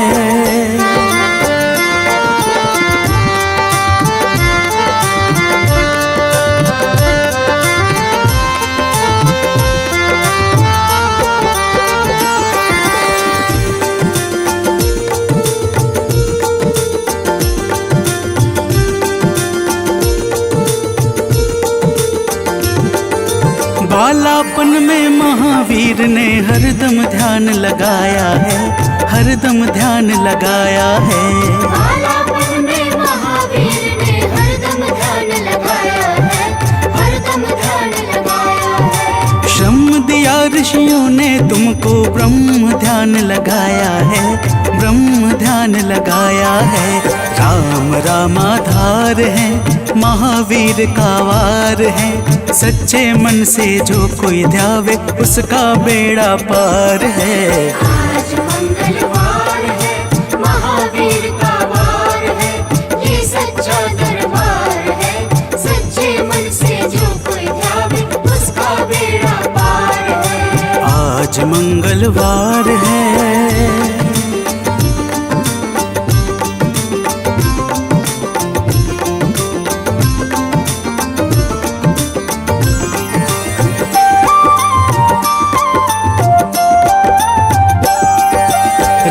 बालापन में महावीर ने हरदम ध्यान लगाया है, हरदम ध्यान लगाया है। बालापन में महावीर ने हरदम ध्यान लगाया है, हरदम ध्यान लगाया है। श्रम दिया ऋषियों ने तुमको, ब्रह्म ध्यान लगाया है, ब्रह्म ध्यान लगाया है। राम रामाधार है, महावीर का वार है। सच्चे मन से जो कोई ध्यावे उसका बेड़ा पार है। आज मंगलवार है, महावीर का वार है, ये सच्चा दरबार है। सच्चे मन से जो कोई ध्यावे उसका बेड़ा पार है। आज मंगलवार है।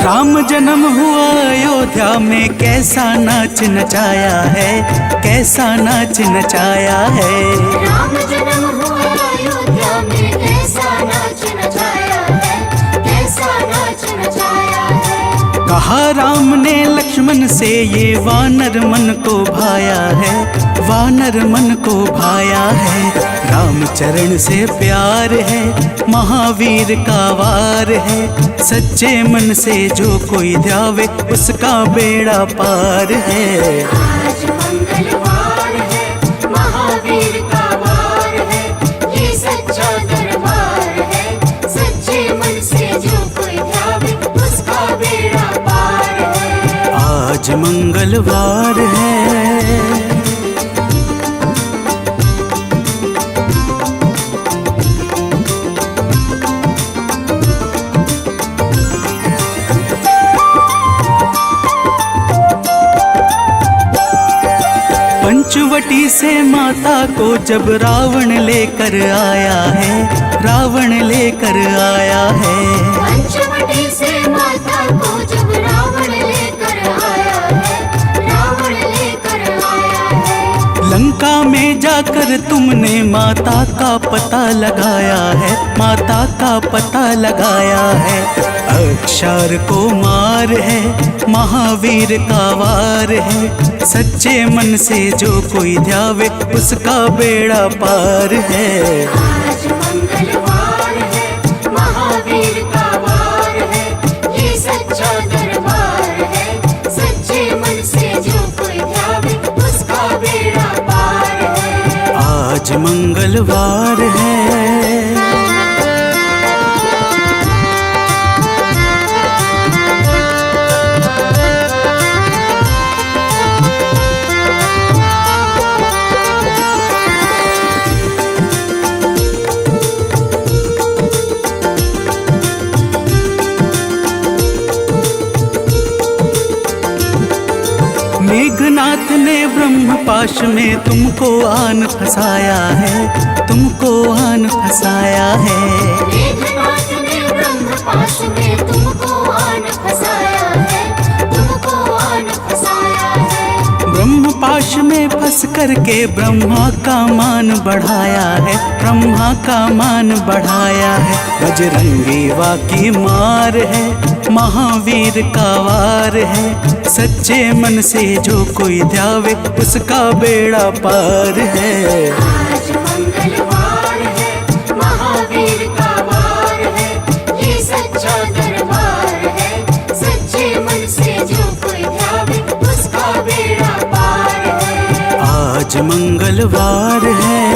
राम जन्म हुआ अयोध्या में, कैसा नाच नचाया है, कैसा नाच नचाया है। राम जन्म हुआ अयोध्या में, कैसा नाच नचाया है, कैसा नाच नचाया है। कहा राम ने लक्ष्मण से, ये वानर मन को भाया है, वानर मन को भाया है। राम चरण से प्यार है, महावीर का वार है। सच्चे मन से जो कोई ध्यावे उसका बेड़ा पार है। आज मंगलवार है, महावीर का वार है, ये सच्चा दरबार है। सच्चे मन से जो कोई ध्यावे उसका बेड़ा पार है। आज मंगलवार है। पंचवटी से माता को जब रावण लेकर आया है, रावण लेकर आया है। पंचवटी से माता को जब रावण लेकर आया है, रावण लेकर आया है। लंका में जाकर तुमने माता का पता लगाया है, माता का पता लगाया है। अक्षर को मार है, महावीर का वार है। सच्चे मन से जो कोई ध्यावे उसका बेड़ा पार है। आज मंगलवार है, महावीर का वार है, ये सच्चा दरबार है। सच्चे मन से जो कोई ध्यावे उसका बेड़ा पार है। आज मंगलवार है। मेघनाथ ने ब्रह्मपाश में तुमको आन फंसाया है, तुमको आन फंसाया है। मेघनाथ ने ब्रह्मपाश में तुमको आन फंसाया है, तुमको आन फंसाया है। ब्रह्मपाश में फंस करके ब्रह्मा का मान बढ़ाया है, ब्रह्मा का मान बढ़ाया है। बजरंगी वाकी मार है, महावीर का वार है। सच्चे मन से जो कोई ध्यावे उसका बेड़ा पार है। आज मंगलवार है, महावीर का वार है, ये सच्चा दरबार है। सच्चे मन से जो कोई ध्यावे उसका बेड़ा पार है। आज मंगलवार है।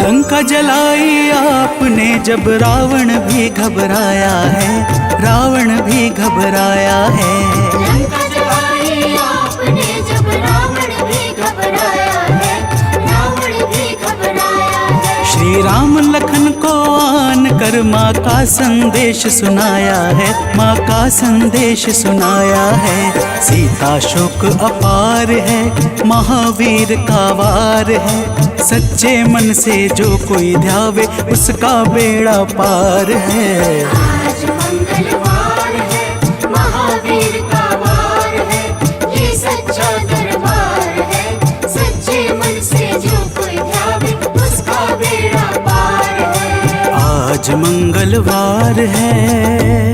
लंका जलाई आपने जब रावण भी घबराया है, रावण भी घबराया है। लंका जलाई आपने जब रावण भी घबराया है, रावण भी घबराया है। श्री राम लखन को आन कर माँ का संदेश सुनाया है, माँ का संदेश सुनाया है। सीता शोक अपार है, महावीर का वार है। सच्चे मन से जो कोई ध्यावे उसका बेड़ा पार है। आज मंगलवार है, महावीर का वार है, ये सच्चा दरबार है। सच्चे मन से जो कोई ध्यावे उसका बेड़ा पार है। आज मंगलवार है।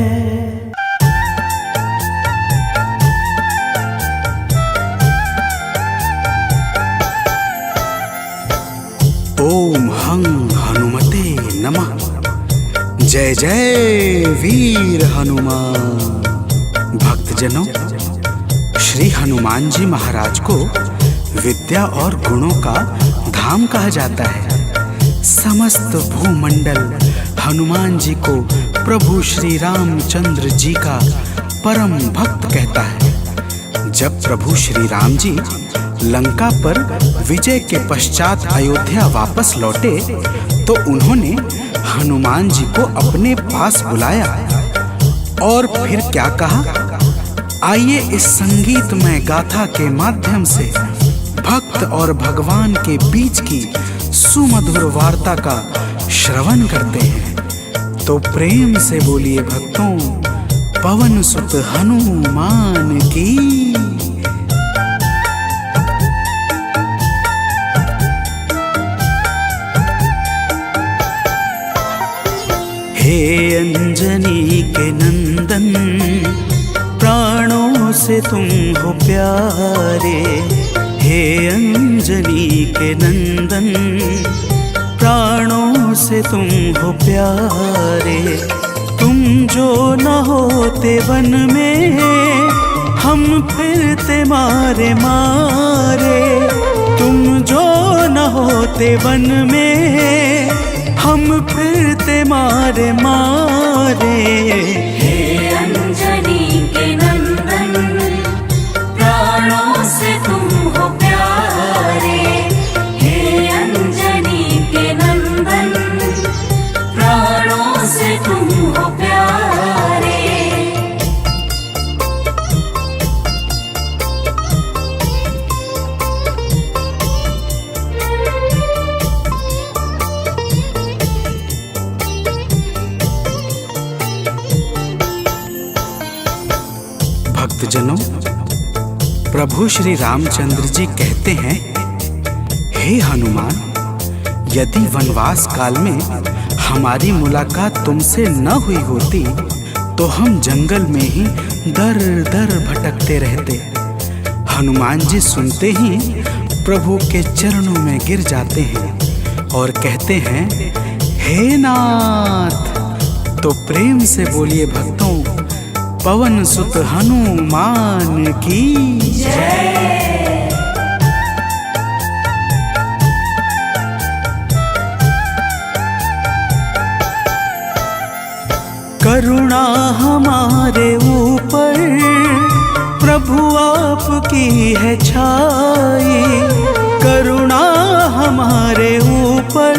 ओम हं हनुमते नमः। जय जय वीर हनुमान। भक्तजनों, श्री हनुमान जी महाराज को विद्या और गुणों का धाम कहा जाता है। समस्त भूमंडल हनुमान जी को प्रभु श्री रामचंद्र जी का परम भक्त कहता है। जब प्रभु श्री राम जी लंका पर विजय के पश्चात अयोध्या वापस लौटे तो उन्होंने हनुमान जी को अपने पास बुलाया और फिर क्या कहा, आइए इस संगीतमय गाथा के माध्यम से भक्त और भगवान के बीच की सुमधुर वार्ता का श्रवण करते हैं। तो प्रेम से बोलिए भक्तों, पवन सुत हनुमान की। हे अंजनी के नंदन, प्राणों से तुम हो प्यारे। हे अंजनी के नंदन, प्राणों से तुम हो प्यारे। तुम जो न होते वन में हम फिरते मारे मारे, तुम जो न होते वन में, हम फिरते मारे मारे। हे अंजनी के नंदन, प्राणों से तुम हो प्यारे। हे अंजनी के नंदन, प्राणों से तुम हो प्यारे। भक्तजनों, प्रभु श्री रामचंद्र जी कहते हैं, हे हनुमान, यदि वनवास काल में हमारी मुलाकात तुमसे न हुई होती तो हम जंगल में ही दर दर भटकते रहते। हनुमान जी सुनते ही प्रभु के चरणों में गिर जाते हैं और कहते हैं, हे नाथ। तो प्रेम से बोलिए भक्तों, पवन सुत हनुमान की जय। करुणा हमारे ऊपर प्रभु आपकी है छाई, करुणा हमारे ऊपर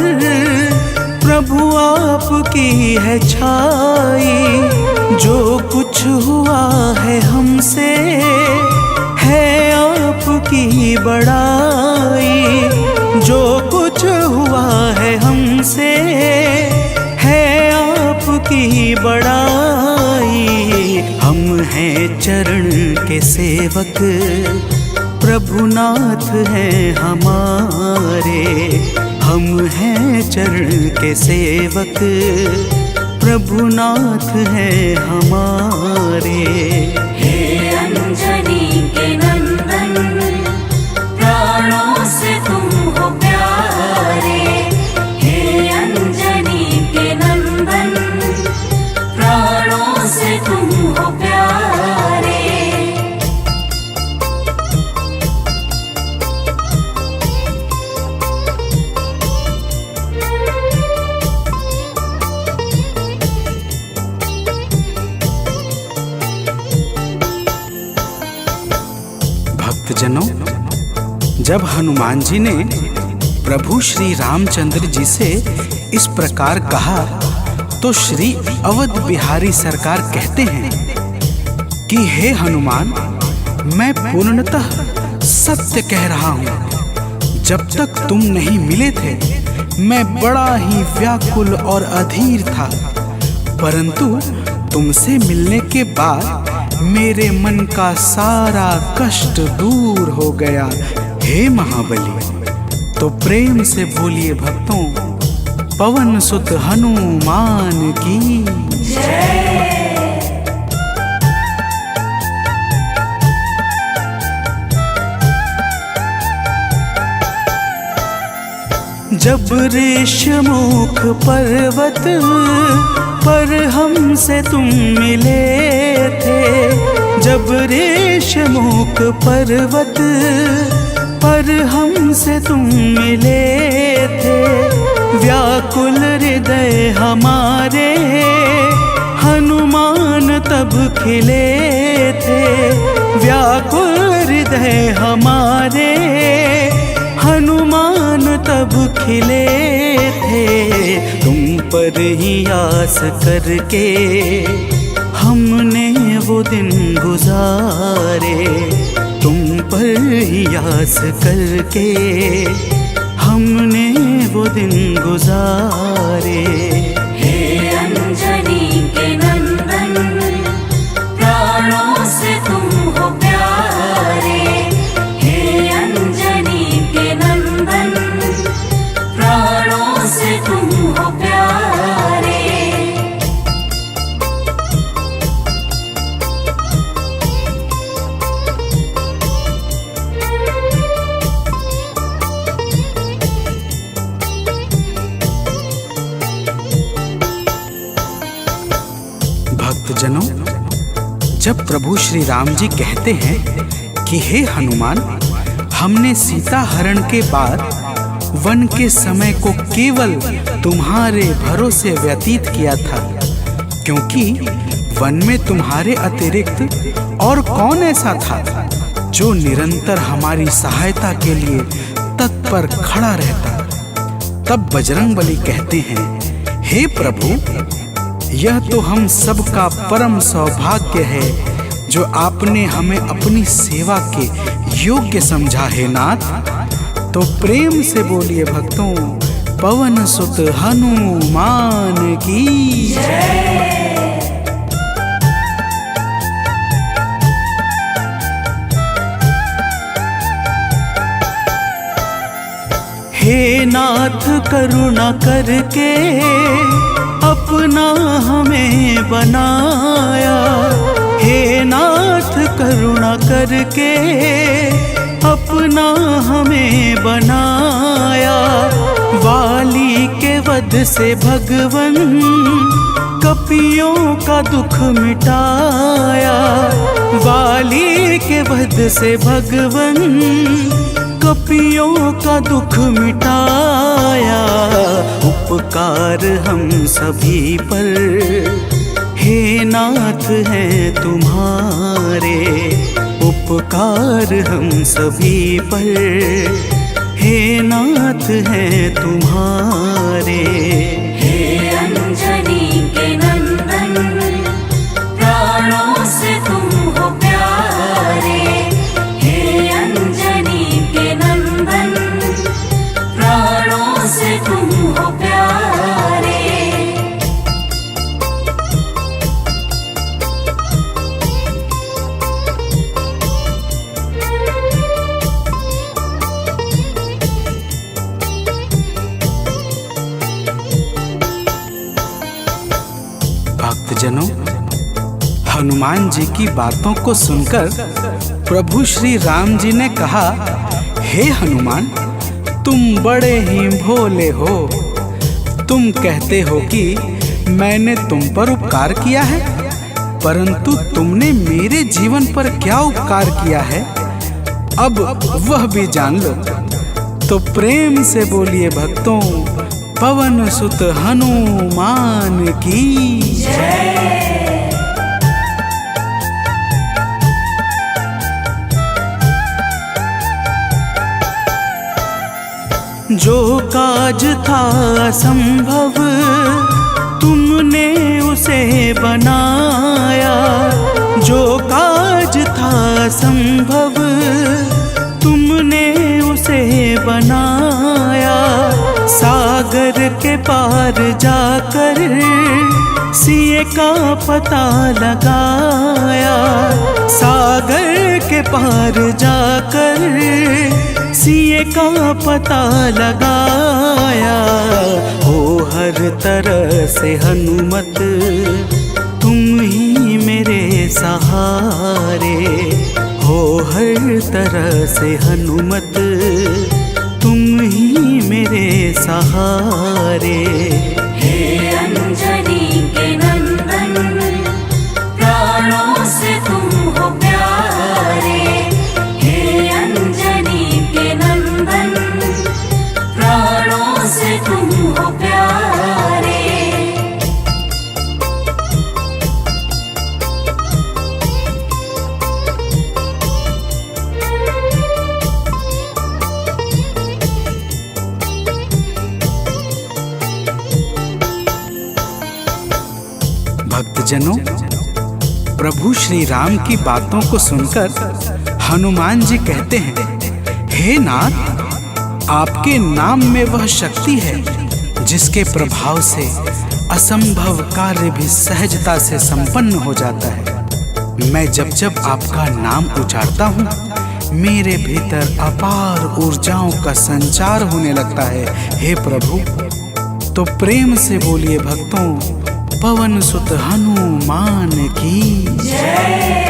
प्रभु आपकी है छाई। जो कुछ हुआ है हमसे है आपकी बड़ाई, जो कुछ हुआ है हमसे है आपकी बड़ाई। हम हैं चरण के सेवक, प्रभुनाथ हैं हमारे। हम हैं चरण के सेवक, प्रभुनाथ हैं हमारे। हे अंजनी के नंदन, प्राणों से तुम हो प्यारे। हे अंजनी के नंदन, प्राणों से तुम हो प्यारे। भक्तजनों, जब हनुमान जी ने प्रभु श्री रामचंद्र जी से इस प्रकार कहा तो श्री अवध बिहारी सरकार कहते हैं कि हे हनुमान, मैं पूर्णतः सत्य कह रहा हूँ। जब तक तुम नहीं मिले थे मैं बड़ा ही व्याकुल और अधीर था, परंतु तुमसे मिलने के बाद मेरे मन का सारा कष्ट दूर हो गया। हे महाबली, तो प्रेम से बोलिए भक्तों, पवन सुत हनुमान की जय। जब ऋषमुख पर्वत पर हमसे तुम मिले थे, जब ऋषमुख पर्वत पर हमसे तुम मिले थे, व्याकुल हृदय हमारे हनुमान तब खिले थे। व्याकुल हृदय हमारे हनुमान तब खिले थे। तुम पर ही आस करके हमने वो दिन गुजारे, तुम पर ही आस करके हमने वो दिन गुजारे। हे अंजनी के नंदन, प्राणों से तुम हो प्यारे। हे अंजनी के नंदन, प्राणों से तुम हो प्यारे। भक्तजनों, जब प्रभु श्री राम जी कहते हैं कि हे हनुमान, हमने सीता हरण के बाद वन के समय को केवल तुम्हारे भरोसे व्यतीत किया था, क्योंकि वन में तुम्हारे अतिरिक्त और कौन ऐसा था जो निरंतर हमारी सहायता के लिए तत्पर खड़ा रहता। तब बजरंगबली कहते हैं, हे प्रभु, यह तो हम सबका परम सौभाग्य है जो आपने हमें अपनी सेवा के योग्य समझा है नाथ। तो प्रेम से बोलिए भक्तों, पवन सुत हनुमान की जय। हे नाथ करुणा करके अपना हमें बनाया, हे नाथ करुणा करके अपना हमें बनाया। वाली के वध से भगवन कपियों का दुख मिटाया, वाली के वध से भगवन कपियों का दुख मिटाया। उपकार हम सभी पर हे नाथ हैं तुम्हारे, उपकार हम सभी पर हे नाथ हैं तुम्हारे। हे अंजनी के नंदन, प्राणों से तुम हो प्यारे। हे अंजनी के नंदन, प्राणों से तुम हो प्यारे। भक्तजनों, हनुमान जी की बातों को सुनकर प्रभु श्री राम जी ने कहा, हे हनुमान, तुम बड़े ही भोले हो। तुम कहते हो कि मैंने तुम पर उपकार किया है, परंतु तुमने मेरे जीवन पर क्या उपकार किया है, अब वह भी जान लो। तो प्रेम से बोलिए भक्तों, पवन सुत हनुमान की जय। जो काज था संभव तुमने उसे बनाया, जो काज था संभव तुमने उसे बनाया। सागर के पार जाकर सिए का पता लगाया, सागर के पार जाकर सिए का पता लगाया। हो हर तरह से हनुमत तुम ही मेरे सहारे, हो हर तरह से हनुमत तुम ही मेरे सहारे। हे अंजनी के नंदन, प्राणों से तुम हो प्यारे। हे अंजनी के नंदन, प्राणों से तुम हो प्यारे। भक्तजनों, प्रभु श्री राम की बातों को सुनकर हनुमान जी कहते हैं, हे नाथ, आपके नाम में वह शक्ति है जिसके प्रभाव से असंभव कार्य भी सहजता से संपन्न हो जाता है। मैं जब जब आपका नाम उचारता हूँ, मेरे भीतर अपार ऊर्जाओं का संचार होने लगता है। हे प्रभु, तो प्रेम से बोलिए भक्तों, पवन सुत हनुमान की जय।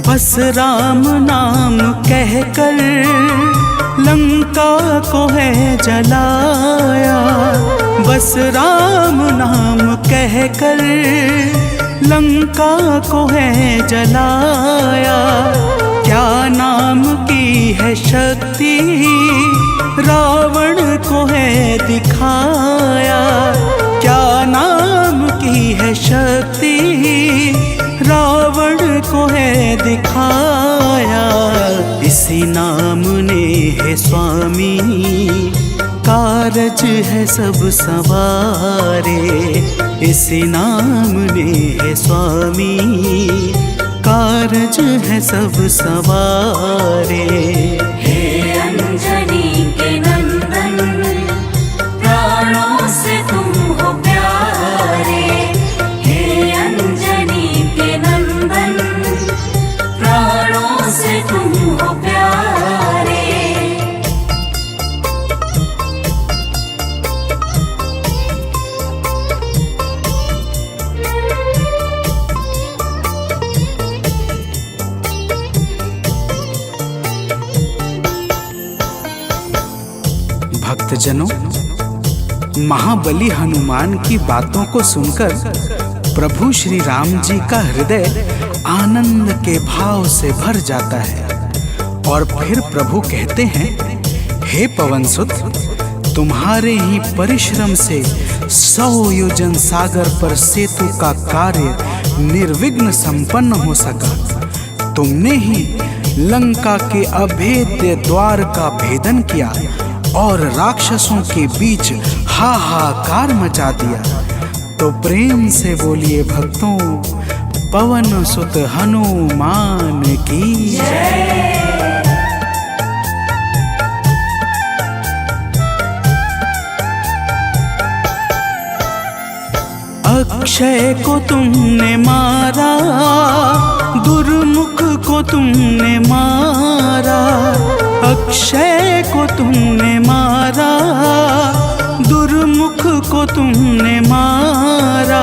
बस राम नाम कहकर लंका को है जलाया, बस राम नाम कहकर। लंका को है जलाया, क्या नाम की है शक्ति, रावण को है दिखाया। क्या नाम की है शक्ति, रावण को है दिखाया। इसी नाम ने है स्वामी, कारज है सब सवारे। इसी नाम ने है स्वामी, कारज है सब सवारे। हे अंजनी के नंदन, प्राणों से तुम हो प्यारे। हे अंजनी के नंदन, प्राणों से तुम हो प्यारे। भक्तजनों, महाबली हनुमान की बातों को सुनकर प्रभु श्री राम जी का हृदय आनंद के भाव से भर जाता है। और फिर प्रभु कहते हैं, हे पवनसुत, तुम्हारे ही परिश्रम से 100 योजन सागर पर सेतु का कार्य निर्विघ्न संपन्न हो सका। तुमने ही लंका के अभेद्य द्वार का भेदन किया और राक्षसों के बीच हाहाकार मचा दिया। तो प्रेम से बोलिए भक्तों, पवन सुत हनुमान की जय। अक्षय को तुमने मारा, दुर्मुख को तुमने मारा। अक्षय को तुमने मारा, दुर्मुख को तुमने मारा।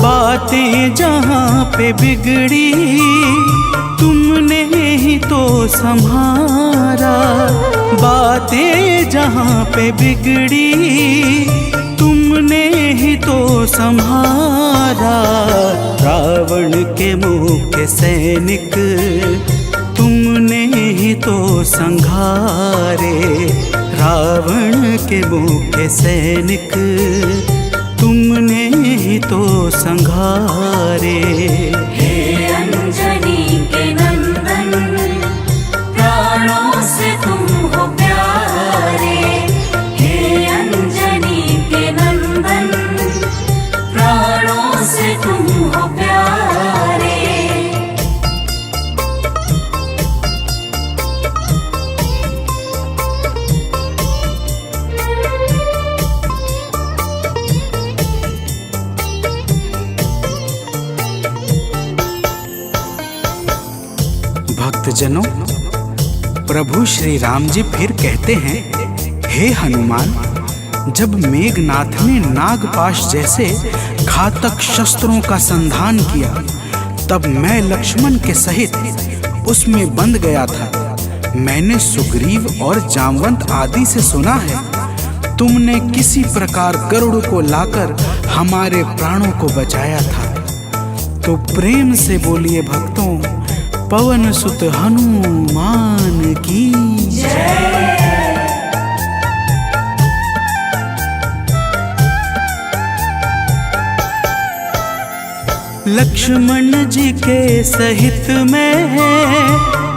बातें जहाँ पे बिगड़ी, तुमने ही तो संभारा। बातें जहाँ पे बिगड़ी, तुमने ही तो संहारा। रावण के मुख्य सैनिक तुमने ही तो संघारे। रावण के मुख्य सैनिक तुमने ही तो संघारे। हे अंजनी के नंदन, प्राणों से तुम हो प्यारे। हे अंजनी के नंदन, प्राणों से तुम हो प्यारे। भक्तजनों, प्रभु श्री राम जी फिर कहते हैं, हे हनुमान, जब मेघनाथ ने नागपाश जैसे घातक शस्त्रों का संधान किया, तब मैं लक्ष्मण के सहित उसमें बंध गया था। मैंने सुग्रीव और जामवंत आदि से सुना है, तुमने किसी प्रकार गरुड़ को लाकर हमारे प्राणों को बचाया था। तो प्रेम से बोलिए भक्तों, पवन सुत हनुमान की जय। लक्ष्मण जी के सहित में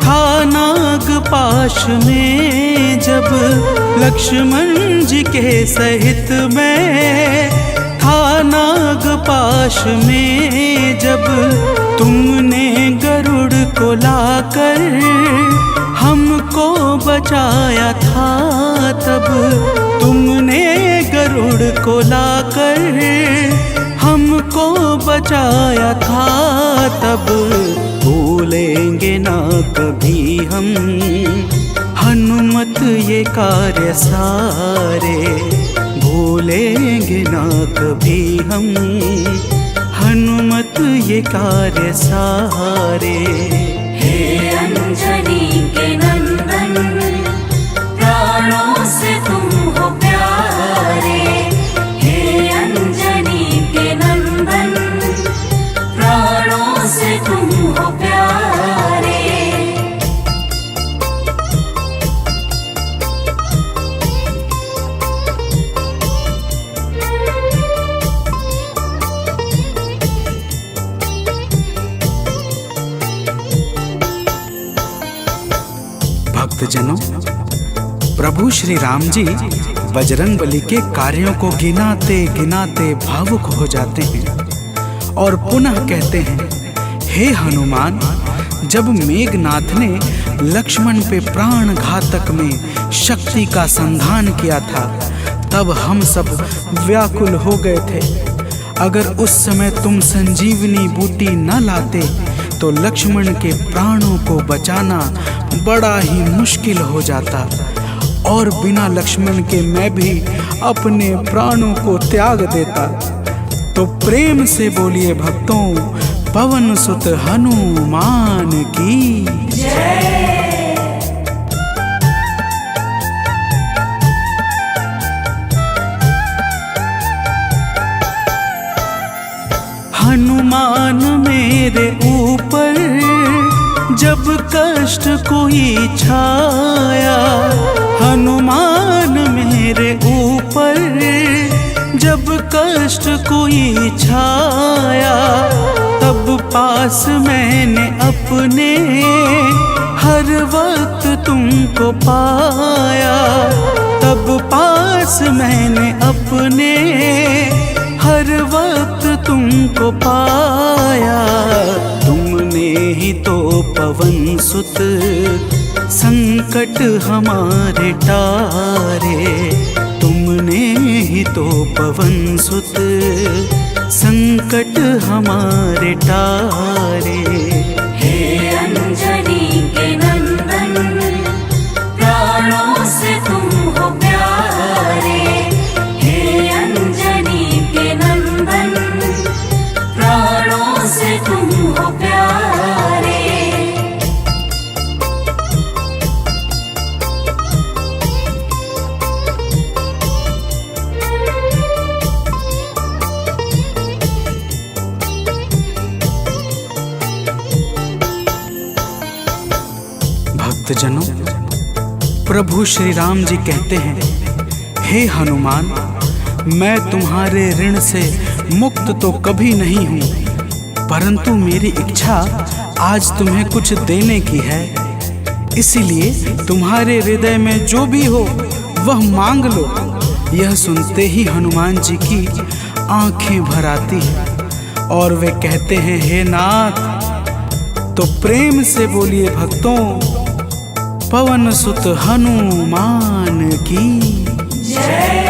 था नागपाश में जब। लक्ष्मण जी के सहित में था नागपाश में जब। तुमने गरुड़ को लाकर हमको बचाया था तब। तुमने गरुड़ को लाकर हमको बचाया था तब। भूलेंगे ना कभी हम हनुमत ये कार्य सारे। भूलेंगे ना कभी हम हनुमत ये कार्य सारे। हे अंजनी के नंदन, तुम हो प्यारे। भक्तजनों, प्रभु श्री राम जी बजरंगबली के कार्यों को गिनाते गिनाते भावुक हो जाते हैं और पुनः कहते हैं, हे हनुमान, जब मेघनाथ ने लक्ष्मण पे प्राण घातक में शक्ति का संधान किया था तब हम सब व्याकुल हो गए थे। अगर उस समय तुम संजीवनी बूटी न लाते तो लक्ष्मण के प्राणों को बचाना बड़ा ही मुश्किल हो जाता और बिना लक्ष्मण के मैं भी अपने प्राणों को त्याग देता। तो प्रेम से बोलिए भक्तों, पवन सुत हनुमान की जय। हनुमान मेरे ऊपर जब कष्ट कोई छाया, हनुमान मेरे ऊपर जब कष्ट कोई छाया, तब पास मैंने अपने हर वक्त तुमको पाया। तब पास मैंने अपने हर वक्त तुमको पाया। तुमने ही तो पवन सुत संकट हमारे टारे, तुमने ही तो पवन सुत संकट हमारे टारे। हे अंजनी के नंदन, प्राणों से तुम हो प्यारे। हे अंजनी के नंदन, प्राणों से तुम हो प्यारे। भक्तजनों, प्रभु श्री राम जी कहते हैं, हे हनुमान, मैं तुम्हारे ऋण से मुक्त तो कभी नहीं हूँ, परंतु मेरी इच्छा आज तुम्हें कुछ देने की है। इसीलिए तुम्हारे हृदय में जो भी हो वह मांग लो। यह सुनते ही हनुमान जी की आंखें भर आती हैं और वे कहते हैं, हे नाथ। तो प्रेम से बोलिए भक्तों, पवन सुत हनुमान की जय।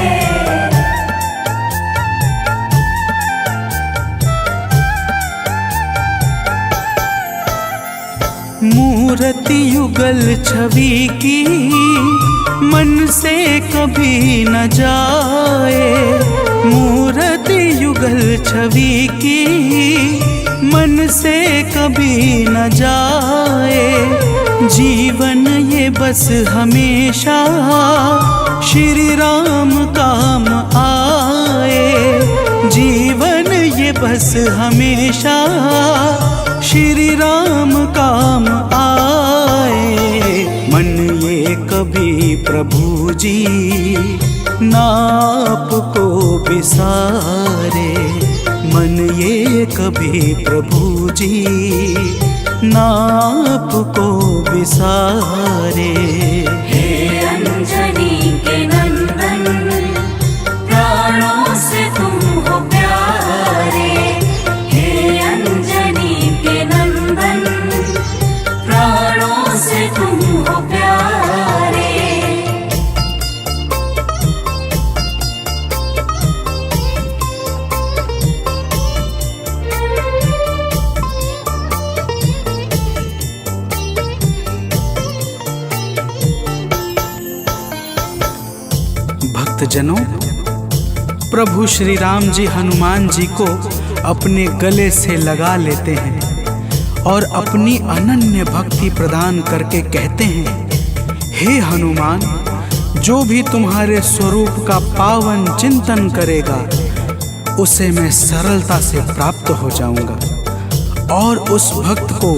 मूर्ति युगल छवि की मन से कभी न जाए। मूर्ति युगल छवि की मन से कभी न जाए। जीवन ये बस हमेशा श्री राम काम आए। जीवन ये बस हमेशा श्री राम काम आए। मन ये कभी प्रभु जी नाप को बिसारे। मन ये कभी प्रभु जी नाप को बिसारे। हे अंजनी के नंदन, प्राणों से तुम हो प्यारे। हे अंजनी के नंदन, प्राणों से तुम हो प्यारे। भक्तजनों, प्रभु श्री राम जी हनुमान जी को अपने गले से लगा लेते हैं और अपनी अनन्य भक्ति प्रदान करके कहते हैं, हे हनुमान, जो भी तुम्हारे स्वरूप का पावन चिंतन करेगा उसे मैं सरलता से प्राप्त हो जाऊंगा और उस भक्त को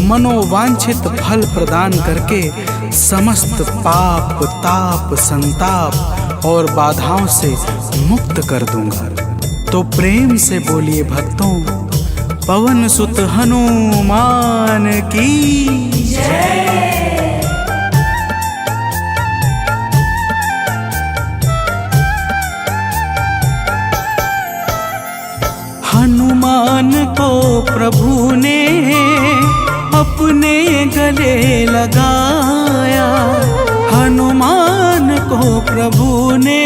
मनोवांछित फल प्रदान करके समस्त पाप ताप संताप और बाधाओं से मुक्त कर दूंगा। तो प्रेम से बोलिए भक्तों, पवन सुत हनुमान की जय। हनुमान को प्रभु ने अपने गले लगाया, हनुमान को प्रभु ने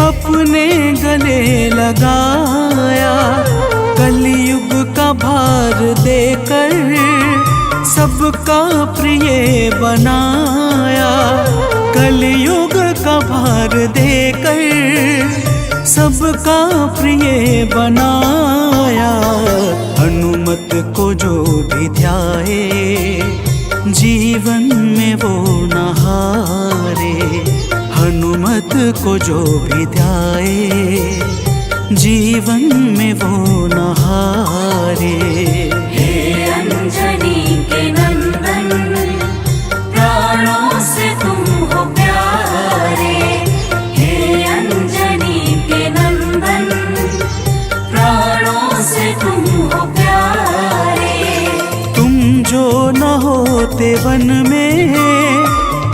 अपने गले लगाया। कलयुग का भार देकर सबका प्रिय बनाया, कलयुग का भार देकर सबका प्रिय बनाया। हनुमत को जो भी ध्याए जीवन में वो न हारे, हनुमत को जो भी ध्याए जीवन में वो न हारे। हे अंजनी के नंदन, प्राणों से तुम हो प्यारे। हे अंजनी के नंदन, प्राणों से तुम हो प्यारे। तुम जो न होते वन में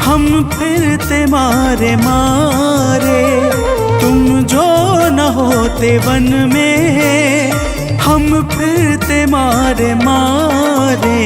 हम फिरते मारे मारे, तुम जो न होते वन में हम फिरते मारे मारे।